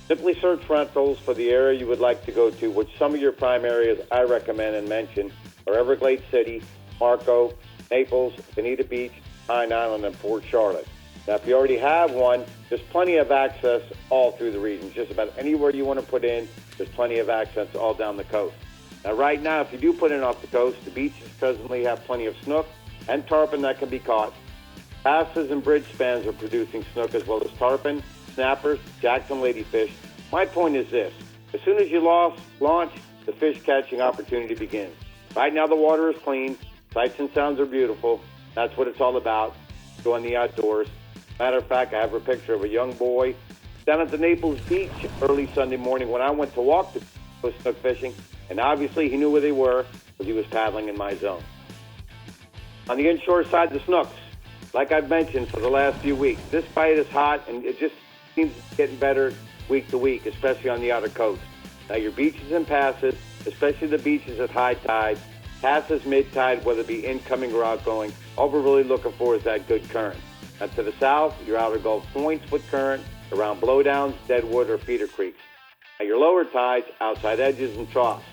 Simply search rentals for the area you would like to go to, which some of your prime areas I recommend and mention are Everglades City, Marco, Naples, Bonita Beach, Pine Island, and Port Charlotte. Now, if you already have one, there's plenty of access all through the region. Just about anywhere you want to put in, there's plenty of access all down the coast. Now, right now, if you do put in off the coast, the beaches presently have plenty of snook and tarpon that can be caught. Passes and bridge spans are producing snook as well as tarpon, snappers, jacks, and ladyfish. My point is this: as soon as you launch, the fish catching opportunity begins. Right now the water is clean, sights and sounds are beautiful. That's what it's all about, enjoying the outdoors. Matter of fact, I have a picture of a young boy down at the Naples Beach early Sunday morning when I went to walk to go snook fishing, and obviously he knew where they were because he was paddling in my zone. On the inshore side, the snooks, like I've mentioned for the last few weeks, this bite is hot and it just seems getting better week to week, especially on the outer coast. Now your beaches and passes, especially the beaches at high tide, passes mid-tide, whether it be incoming or outgoing, all we're really looking for is that good current. Now to the south, your outer Gulf points with current around blowdowns, deadwood, or feeder creeks. Now your lower tides, outside edges and troughs.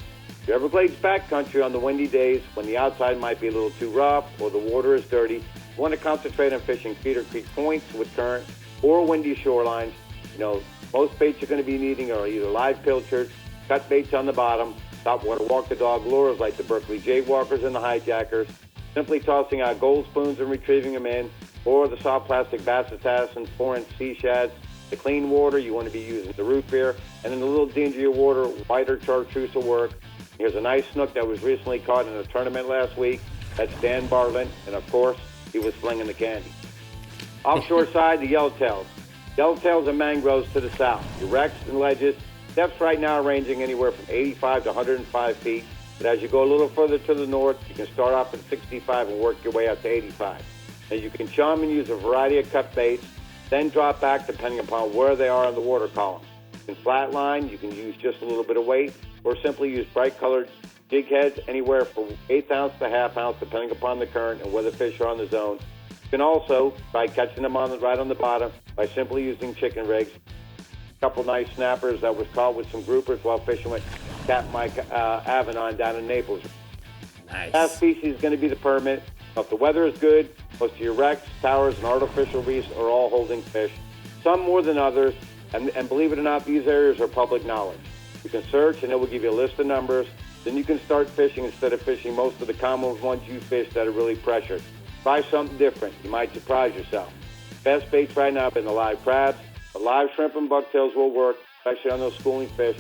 Your Everglades backcountry on the windy days when the outside might be a little too rough or the water is dirty, you want to concentrate on fishing feeder creek points with current or windy shorelines. You know, most baits you're going to be needing are either live pilchards, cut baits on the bottom, topwater walk the dog lures like the Berkeley Jaywalkers and the hijackers, simply tossing out gold spoons and retrieving them in, or the soft plastic bassitas and 4-inch sea shads. The clean water, you want to be using the root beer, and in the little dingier water, whiter chartreuse will work. Here's a nice snook that was recently caught in a tournament last week. That's Dan Bartlett, and of course, he was slinging the candy. Offshore side, the yellowtails. Yellowtails and mangroves to the south. Your wrecks and ledges, depths right now ranging anywhere from 85 to 105 feet. But as you go a little further to the north, you can start off at 65 and work your way up to 85. Now you can chum and use a variety of cut baits, then drop back depending upon where they are on the water column. You can flatline, you can use just a little bit of weight, or simply use bright colored jig heads anywhere from 1/8 ounce to 1/2 ounce depending upon the current and where the fish are on the zone. You can also try catching them right on the bottom by simply using chicken rigs. A couple nice snappers that was caught with some groupers while fishing with Capt Mike Avalon down in Naples. Nice. Last species is going to be the permit. If the weather is good, most of your wrecks, towers, and artificial reefs are all holding fish, some more than others, and believe it or not, these areas are public knowledge. You can search and it will give you a list of numbers. Then you can start fishing instead of fishing most of the common ones you fish that are really pressured. Try something different. You might surprise yourself. Best baits right now have been the live crabs. The live shrimp and bucktails will work, especially on those schooling fish.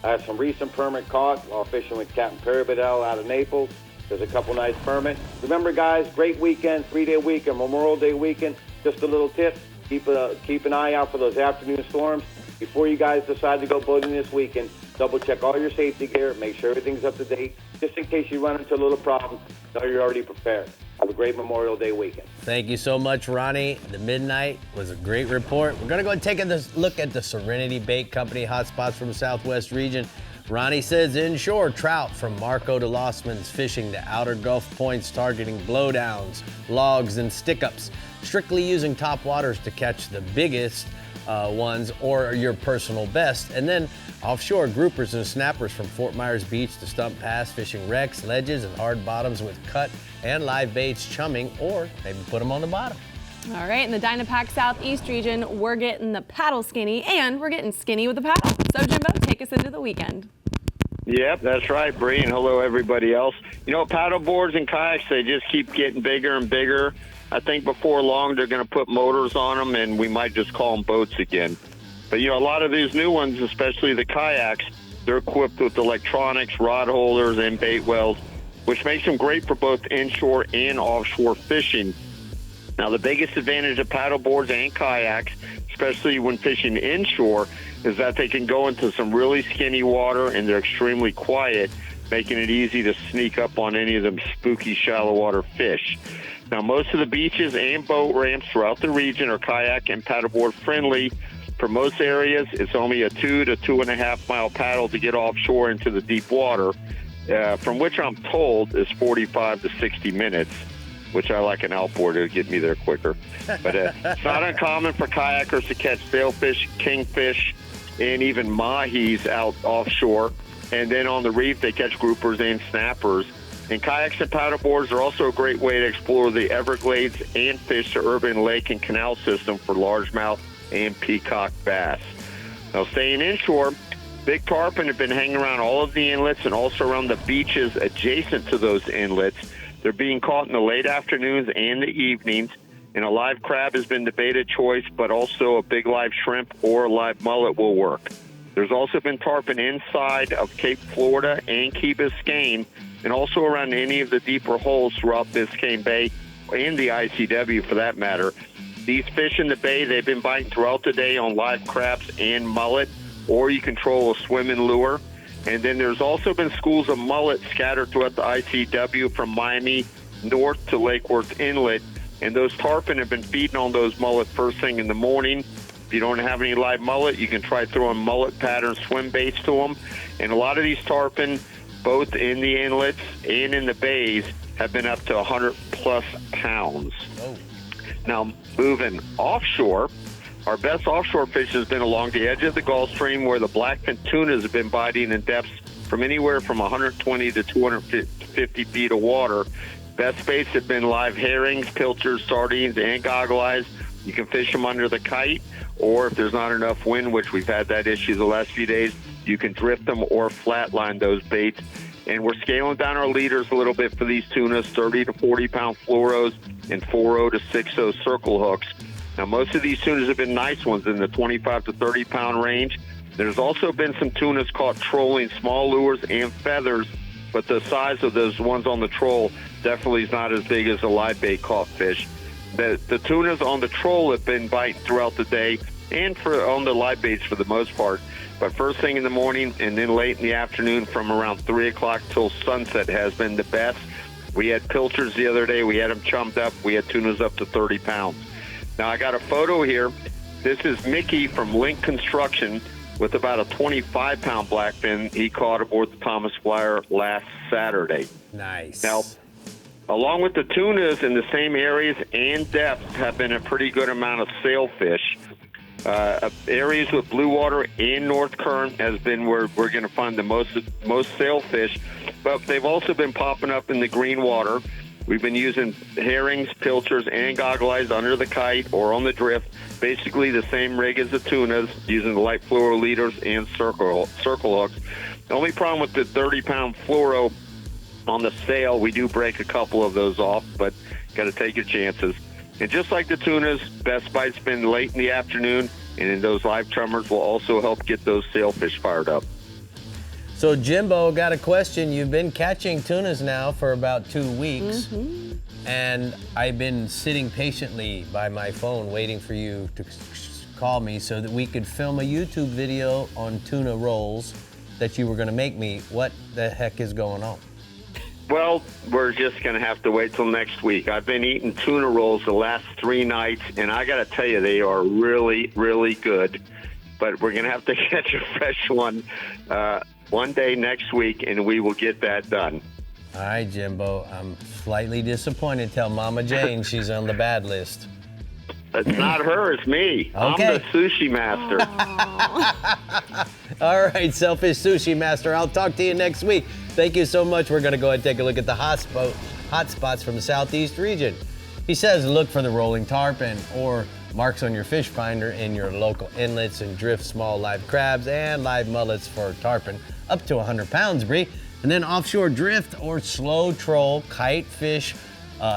I have some recent permit caught while fishing with Captain Brie Gabrielle out of Naples. There's a couple nice permit. Remember, guys, great weekend, 3-day weekend, Memorial Day weekend. Just a little tip, keep an eye out for those afternoon storms. Before you guys decide to go boating this weekend, double check all your safety gear, make sure everything's up to date, just in case you run into a little problem, so you're already prepared. Have a great Memorial Day weekend. Thank you so much, Ronnie. The midnight was a great report. We're going to go and take a look at the Serenity Bait Company hotspots from the Southwest region. Ronnie says inshore trout from Marco to Lossman's fishing the outer Gulf points, targeting blowdowns, logs, and stick-ups, strictly using top waters to catch the biggest ones or your personal best. And then offshore, groupers and snappers from Fort Myers Beach to Stump Pass, fishing wrecks, ledges, and hard bottoms with cut and live baits, chumming, or maybe put them on the bottom. All right, in the Dynapack Southeast region, we're getting the paddle skinny, and we're getting skinny with the paddle. So, Jimbo, take us into the weekend. Yep, that's right, Brie, and hello, everybody else. You know, paddle boards and kayaks, they just keep getting bigger and bigger. I think before long, they're going to put motors on them, and we might just call them boats again. But, you know, a lot of these new ones, especially the kayaks, they're equipped with electronics, rod holders, and bait wells, which makes them great for both inshore and offshore fishing. Now, the biggest advantage of paddle boards and kayaks, especially when fishing inshore, is that they can go into some really skinny water and they're extremely quiet, making it easy to sneak up on any of them spooky shallow water fish. Now, most of the beaches and boat ramps throughout the region are kayak and paddleboard friendly. For most areas, it's only a 2 to 2.5 mile paddle to get offshore into the deep water, from which I'm told is 45 to 60 minutes, which I like an outboard to get me there quicker. But it's not uncommon for kayakers to catch sailfish, kingfish, and even mahis out offshore. And then on the reef, they catch groupers and snappers. And kayaks and paddleboards are also a great way to explore the Everglades and fish the urban lake and canal system for largemouth and peacock bass. Now, staying inshore, big tarpon have been hanging around all of the inlets and also around the beaches adjacent to those inlets. They're being caught in the late afternoons and the evenings, and a live crab has been the bait of choice, but also a big live shrimp or a live mullet will work. There's also been tarpon inside of Cape Florida and Key Biscayne, and also around any of the deeper holes throughout Biscayne Bay and the ICW for that matter. These fish in the bay, they've been biting throughout the day on live crabs and mullet, or you control a swimming lure. And then there's also been schools of mullet scattered throughout the ICW from Miami north to Lake Worth Inlet. And those tarpon have been feeding on those mullet first thing in the morning. If you don't have any live mullet, you can try throwing mullet pattern swim baits to them. And a lot of these tarpon, both in the inlets and in the bays, have been up to 100 plus pounds. Oh. Now, moving offshore, our best offshore fish has been along the edge of the Gulf Stream, where the blackfin tunas have been biting in depths from anywhere from 120 to 250 feet of water. Best baits have been live herrings, pilchards, sardines, and goggle eyes. You can fish them under the kite, or if there's not enough wind, which we've had that issue the last few days, you can drift them or flatline those baits. And we're scaling down our leaders a little bit for these tunas, 30 to 40 pound fluoros and 4.0 to 6.0 circle hooks. Now, most of these tunas have been nice ones in the 25 to 30 pound range. There's also been some tunas caught trolling small lures and feathers, but the size of those ones on the troll definitely is not as big as a live bait caught fish. The tunas on the troll have been biting throughout the day and on the live baits for the most part. But first thing in the morning and then late in the afternoon from around 3 o'clock till sunset has been the best. We had pilchards the other day. We had them chummed up. We had tunas up to 30 pounds. Now, I got a photo here. This is Mickey from Link Construction with about a 25-pound blackfin he caught aboard the Thomas Flyer last Saturday. Nice. Now, along with the tunas in the same areas and depths have been a pretty good amount of sailfish. Areas with blue water and north current has been where we're going to find the most sailfish, but they've also been popping up in the green water. We've been using herrings, pilchards, and goggle eyes under the kite or on the drift, basically the same rig as the tunas, using the light fluoro leaders and circle hooks. The only problem with the 30-pound fluoro on the sail, we do break a couple of those off, but got to take your chances. And just like the tunas, best bite's been late in the afternoon, and then those live chummers will also help get those sailfish fired up. So, Jimbo, got a question. You've been catching tunas now for about 2 weeks, and I've been sitting patiently by my phone waiting for you to call me so that we could film a YouTube video on tuna rolls that you were going to make me. What the heck is going on? Well, we're just going to have to wait till next week. I've been eating tuna rolls the last 3 nights, and I got to tell you, they are really, really good. But we're going to have to catch a fresh one day next week, and we will get that done. All right, Jimbo. I'm slightly disappointed. Tell Mama Jane she's on the bad list. It's not her, it's me. Okay. I'm the sushi master. All right, Selfish Sushi Master. I'll talk to you next week. Thank you so much. We're going to go ahead and take a look at the hot spots from the southeast region. He says look for the rolling tarpon or marks on your fish finder in your local inlets and drift small live crabs and live mullets for tarpon up to 100 pounds, Brie. And then offshore drift or slow troll, kite fish,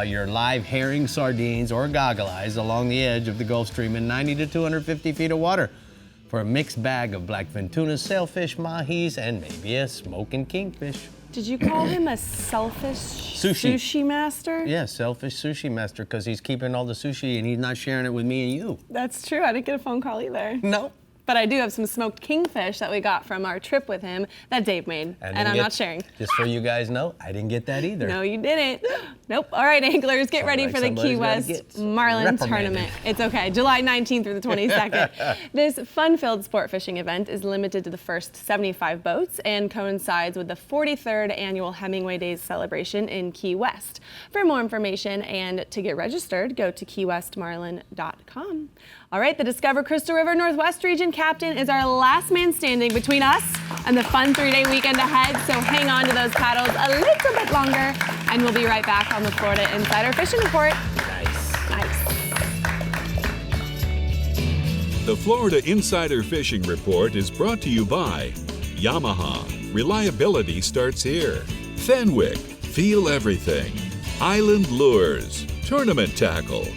your live herring, sardines, or goggle eyes along the edge of the Gulf Stream in 90 to 250 feet of water for a mixed bag of blackfin tuna, sailfish, mahis, and maybe a smoking kingfish. Did you call him a selfish sushi master? Yeah, selfish sushi master, because he's keeping all the sushi and he's not sharing it with me and you. That's true. I didn't get a phone call either. No. But I do have some smoked kingfish that we got from our trip with him that Dave made, and I'm not sharing. Just so you guys know, I didn't get that either. No, you didn't. Nope. All right, anglers, get ready for the Key West Marlin Tournament. It's okay. July 19th through the 22nd. This fun-filled sport fishing event is limited to the first 75 boats and coincides with the 43rd annual Hemingway Days celebration in Key West. For more information and to get registered, go to keywestmarlin.com. All right, the Discover Crystal River Northwest Region captain is our last man standing between us and the fun 3-day weekend ahead, so hang on to those paddles a little bit longer, and we'll be right back on the Florida Insider Fishing Report. Nice. The Florida Insider Fishing Report is brought to you by Yamaha. Reliability starts here. Fenwick. Feel everything. Island Lures. Tournament Tackle.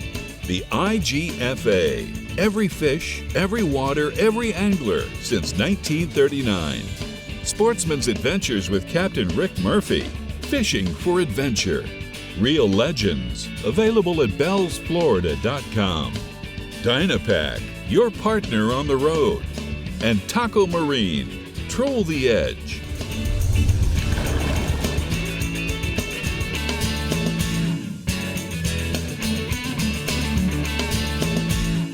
The IGFA. Every fish, every water, every angler since 1939. Sportsman's Adventures with Captain Rick Murphy. Fishing for adventure. Real Legends. Available at bellsflorida.com. Dynapack. Your partner on the road. And Taco Marine. Troll the edge.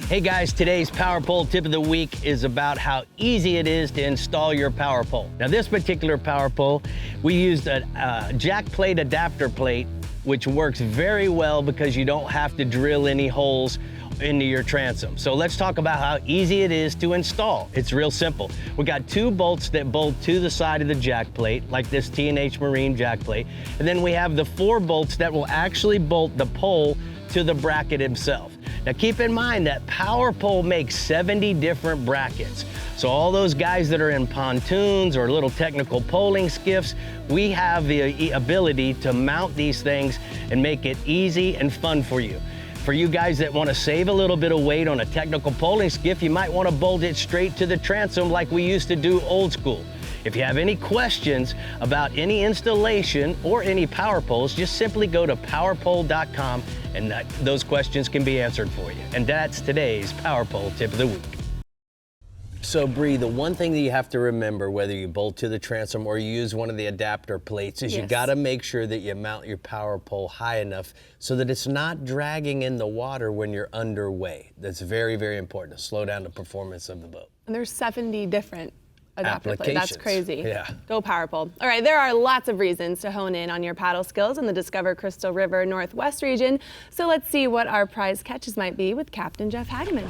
Hey guys, today's Power Pole tip of the week is about how easy it is to install your power pole. Now this particular power pole, we used a jack plate adapter plate, which works very well because you don't have to drill any holes into your transom. So let's talk about how easy it is to install. It's real simple. We got 2 bolts that bolt to the side of the jack plate, like this T&H Marine jack plate. And then we have the 4 bolts that will actually bolt the pole to the bracket himself. Now keep in mind that power pole makes 70 different brackets. So all those guys that are in pontoons or little technical poling skiffs, we have the ability to mount these things and make it easy and fun for you. For you guys that want to save a little bit of weight on a technical poling skiff, you might want to bolt it straight to the transom like we used to do old school. If you have any questions about any installation or any power poles, just simply go to powerpole.com and those questions can be answered for you. And that's today's Power Pole tip of the week. So Brie, the one thing that you have to remember, whether you bolt to the transom or you use one of the adapter plates, is you gotta make sure that you mount your power pole high enough so that it's not dragging in the water when you're underway. That's very, very important to slow down the performance of the boat. And there's 70 different adapter plate. That's crazy. Yeah. Go power pole. All right, there are lots of reasons to hone in on your paddle skills in the Discover Crystal River Northwest region. So let's see what our prize catches might be with Captain Jeff Hageman.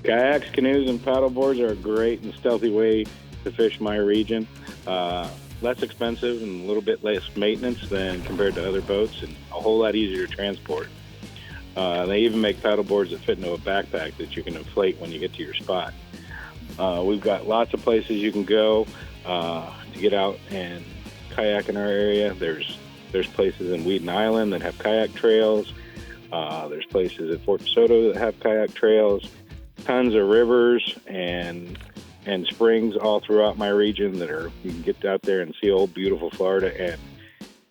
Kayaks, canoes, and paddleboards are a great and stealthy way to fish my region. Less expensive and a little bit less maintenance than compared to other boats, and a whole lot easier to transport. They even make paddleboards that fit into a backpack that you can inflate when you get to your spot. We've got lots of places you can go to get out and kayak in our area. There's places in Wheaton Island that have kayak trails. There's places at Fort DeSoto that have kayak trails. Tons of rivers and springs all throughout my region that are, you can get out there and see old beautiful Florida, and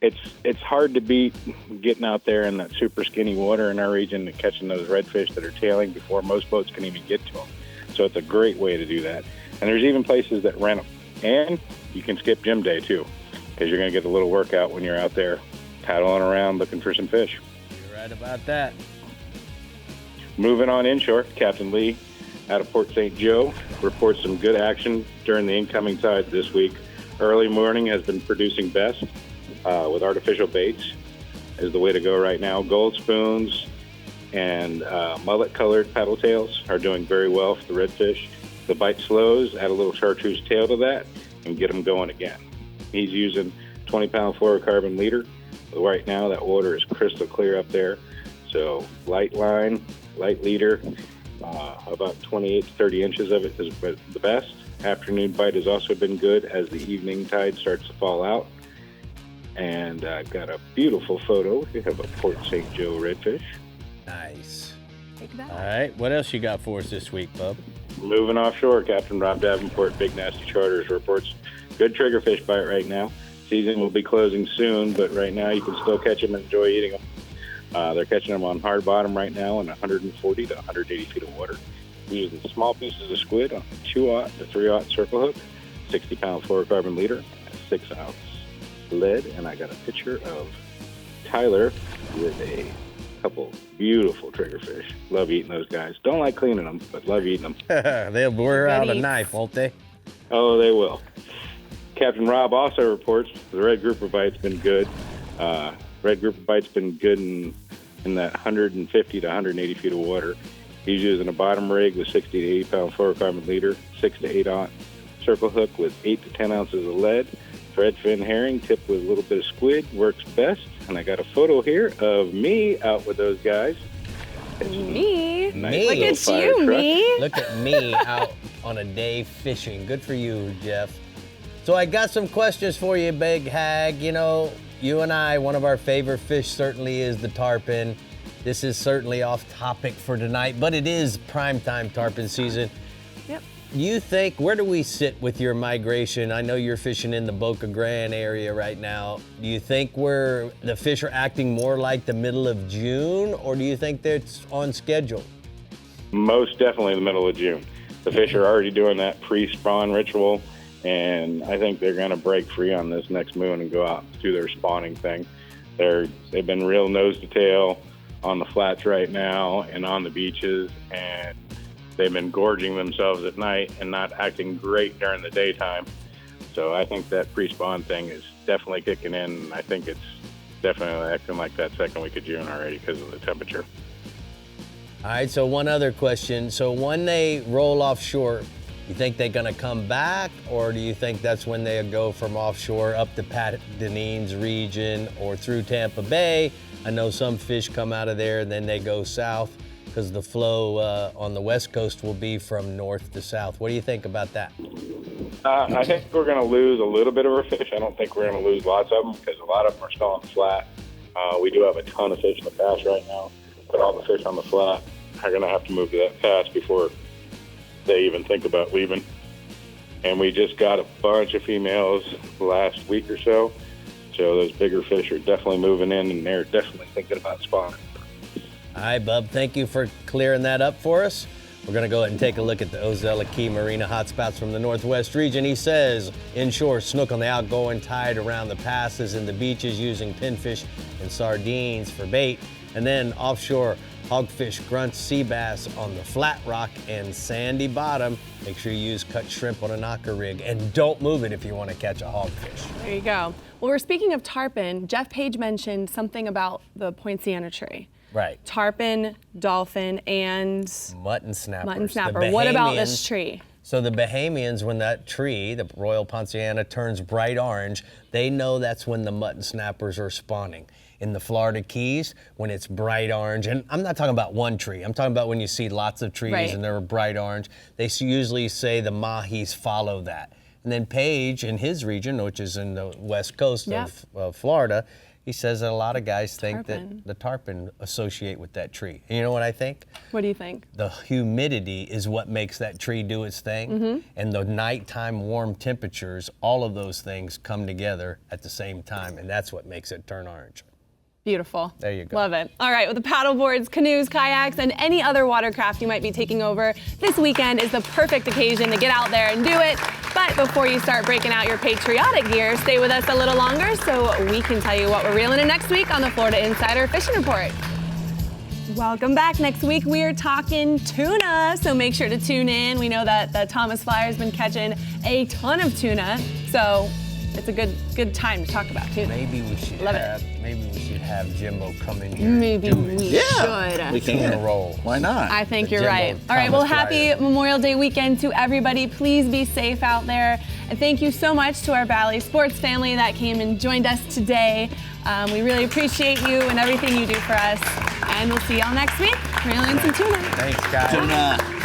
it's hard to beat getting out there in that super skinny water in our region and catching those redfish that are tailing before most boats can even get to them. So it's a great way to do that. And there's even places that rent them. And you can skip gym day too. because you're going to get a little workout when you're out there paddling around looking for some fish. You're right about that. Moving on inshore, Captain Lee out of Port St. Joe reports some good action during the incoming tide this week. Early morning has been producing best with artificial baits is the way to go right now. Gold spoons and mullet-colored paddle tails are doing very well for the redfish. The bite slows, add a little chartreuse tail to that, and get them going again. He's using 20-pound fluorocarbon leader. Right now, that water is crystal clear up there. So light line, light leader, about 28 to 30 inches of it is the best. Afternoon bite has also been good as the evening tide starts to fall out. And I've got a beautiful photo. We have a Port St. Joe redfish. Nice. Take that. All right, what else you got for us this week, bub? Moving offshore, Captain Rob Davenport, Big Nasty Charters, reports good triggerfish bite right now. Season will be closing soon, but right now you can still catch them and enjoy eating them. They're catching them on hard bottom right now in 140 to 180 feet of water. Using small pieces of squid on a 2-aught to 3-aught circle hook, 60-pound fluorocarbon leader, and a 6-ounce lead. And I got a picture of Tyler with a couple beautiful triggerfish. Love eating those guys. Don't like cleaning them, but love eating them. They'll wear out a knife, won't they? Oh, they will. Captain Rob also reports the red grouper bite's been good. Red grouper bite's been good in that 150 to 180 feet of water. He's using a bottom rig with 60 to 80 pound fluorocarbon leader, 6 to 8-aught circle hook with 8 to 10 ounces of lead. Thread fin herring tipped with a little bit of squid works best. And I got a photo here of me out with those guys. Me? Me. Look at you, me. Look at me out on a day fishing. Good for you, Jeff. So I got some questions for you, Big Hag. You know, you and I, one of our favorite fish certainly is the tarpon. This is certainly off topic for tonight, but it is primetime tarpon season. Yep. You think, where do we sit with your migration? I know you're fishing in the Boca Grande area right now. Do you think the fish are acting more like the middle of June, or do you think that's on schedule? Most definitely the middle of June. The fish are already doing that pre-spawn ritual, and I think they're going to break free on this next moon and go out and do their spawning thing. They've been real nose to tail on the flats right now and on the beaches, and they've been gorging themselves at night and not acting great during the daytime. So I think that pre-spawn thing is definitely kicking in, and I think it's definitely acting like that second week of June already because of the temperature. All right, so one other question. So when they roll offshore, you think they're gonna come back, or do you think that's when they go from offshore up to Pat Deneen's region or through Tampa Bay? I know some fish come out of there and then they go south because the flow on the West Coast will be from north to south. What do you think about that? I think we're going to lose a little bit of our fish. I don't think we're going to lose lots of them because a lot of them are still on the flat. We do have a ton of fish in the pass right now, but all the fish on the flat are going to have to move to that pass before they even think about leaving. And we just got a bunch of females last week or so. So those bigger fish are definitely moving in, and they're definitely thinking about spawning. All right, Bub, thank you for clearing that up for us. We're going to go ahead and take a look at the Ozella Key Marina hotspots from the Northwest region. He says, inshore, snook on the outgoing tide around the passes and the beaches using pinfish and sardines for bait. And then offshore, hogfish, grunts, sea bass on the flat rock and sandy bottom. Make sure you use cut shrimp on a knocker rig, and don't move it if you want to catch a hogfish. There you go. Well, we're speaking of tarpon. Jeff Page mentioned something about the poinciana tree. Right. Tarpon, dolphin, and mutton snappers. Mutton snapper. What about this tree? So the Bahamians, when that tree, the Royal Poinciana, turns bright orange, they know that's when the mutton snappers are spawning. In the Florida Keys, when it's bright orange, and I'm not talking about one tree, I'm talking about when you see lots of trees and they're bright orange, they usually say the mahis follow that. And then Page, in his region, which is in the west coast of Florida, he says that a lot of guys think that the tarpon associate with that tree. And you know what I think? What do you think? The humidity is what makes that tree do its thing. And the nighttime warm temperatures, all of those things come together at the same time, and that's what makes it turn orange. Beautiful. There you go. Love it. All right, with the paddle boards, canoes, kayaks, and any other watercraft you might be taking over, this weekend is the perfect occasion to get out there and do it. But before you start breaking out your patriotic gear, stay with us a little longer so we can tell you what we're reeling in next week on the Florida Insider Fishing Report. Welcome back. Next week we are talking tuna, so make sure to tune in. We know that the Thomas Flyer's been catching a ton of tuna, so it's a good time to talk about tuna. Maybe we should have Jimbo come in here. Maybe we Yeah, should. we can roll. Why not? I think The you're Jimbo right. All right, well, Thomas happy Flyer. Memorial Day weekend to everybody. Please be safe out there. And thank you so much to our Valley Sports family that came and joined us today. We really appreciate you and everything you do for us. And we'll see y'all next week. Reeling in some tuna. Thanks, guys. Tuna.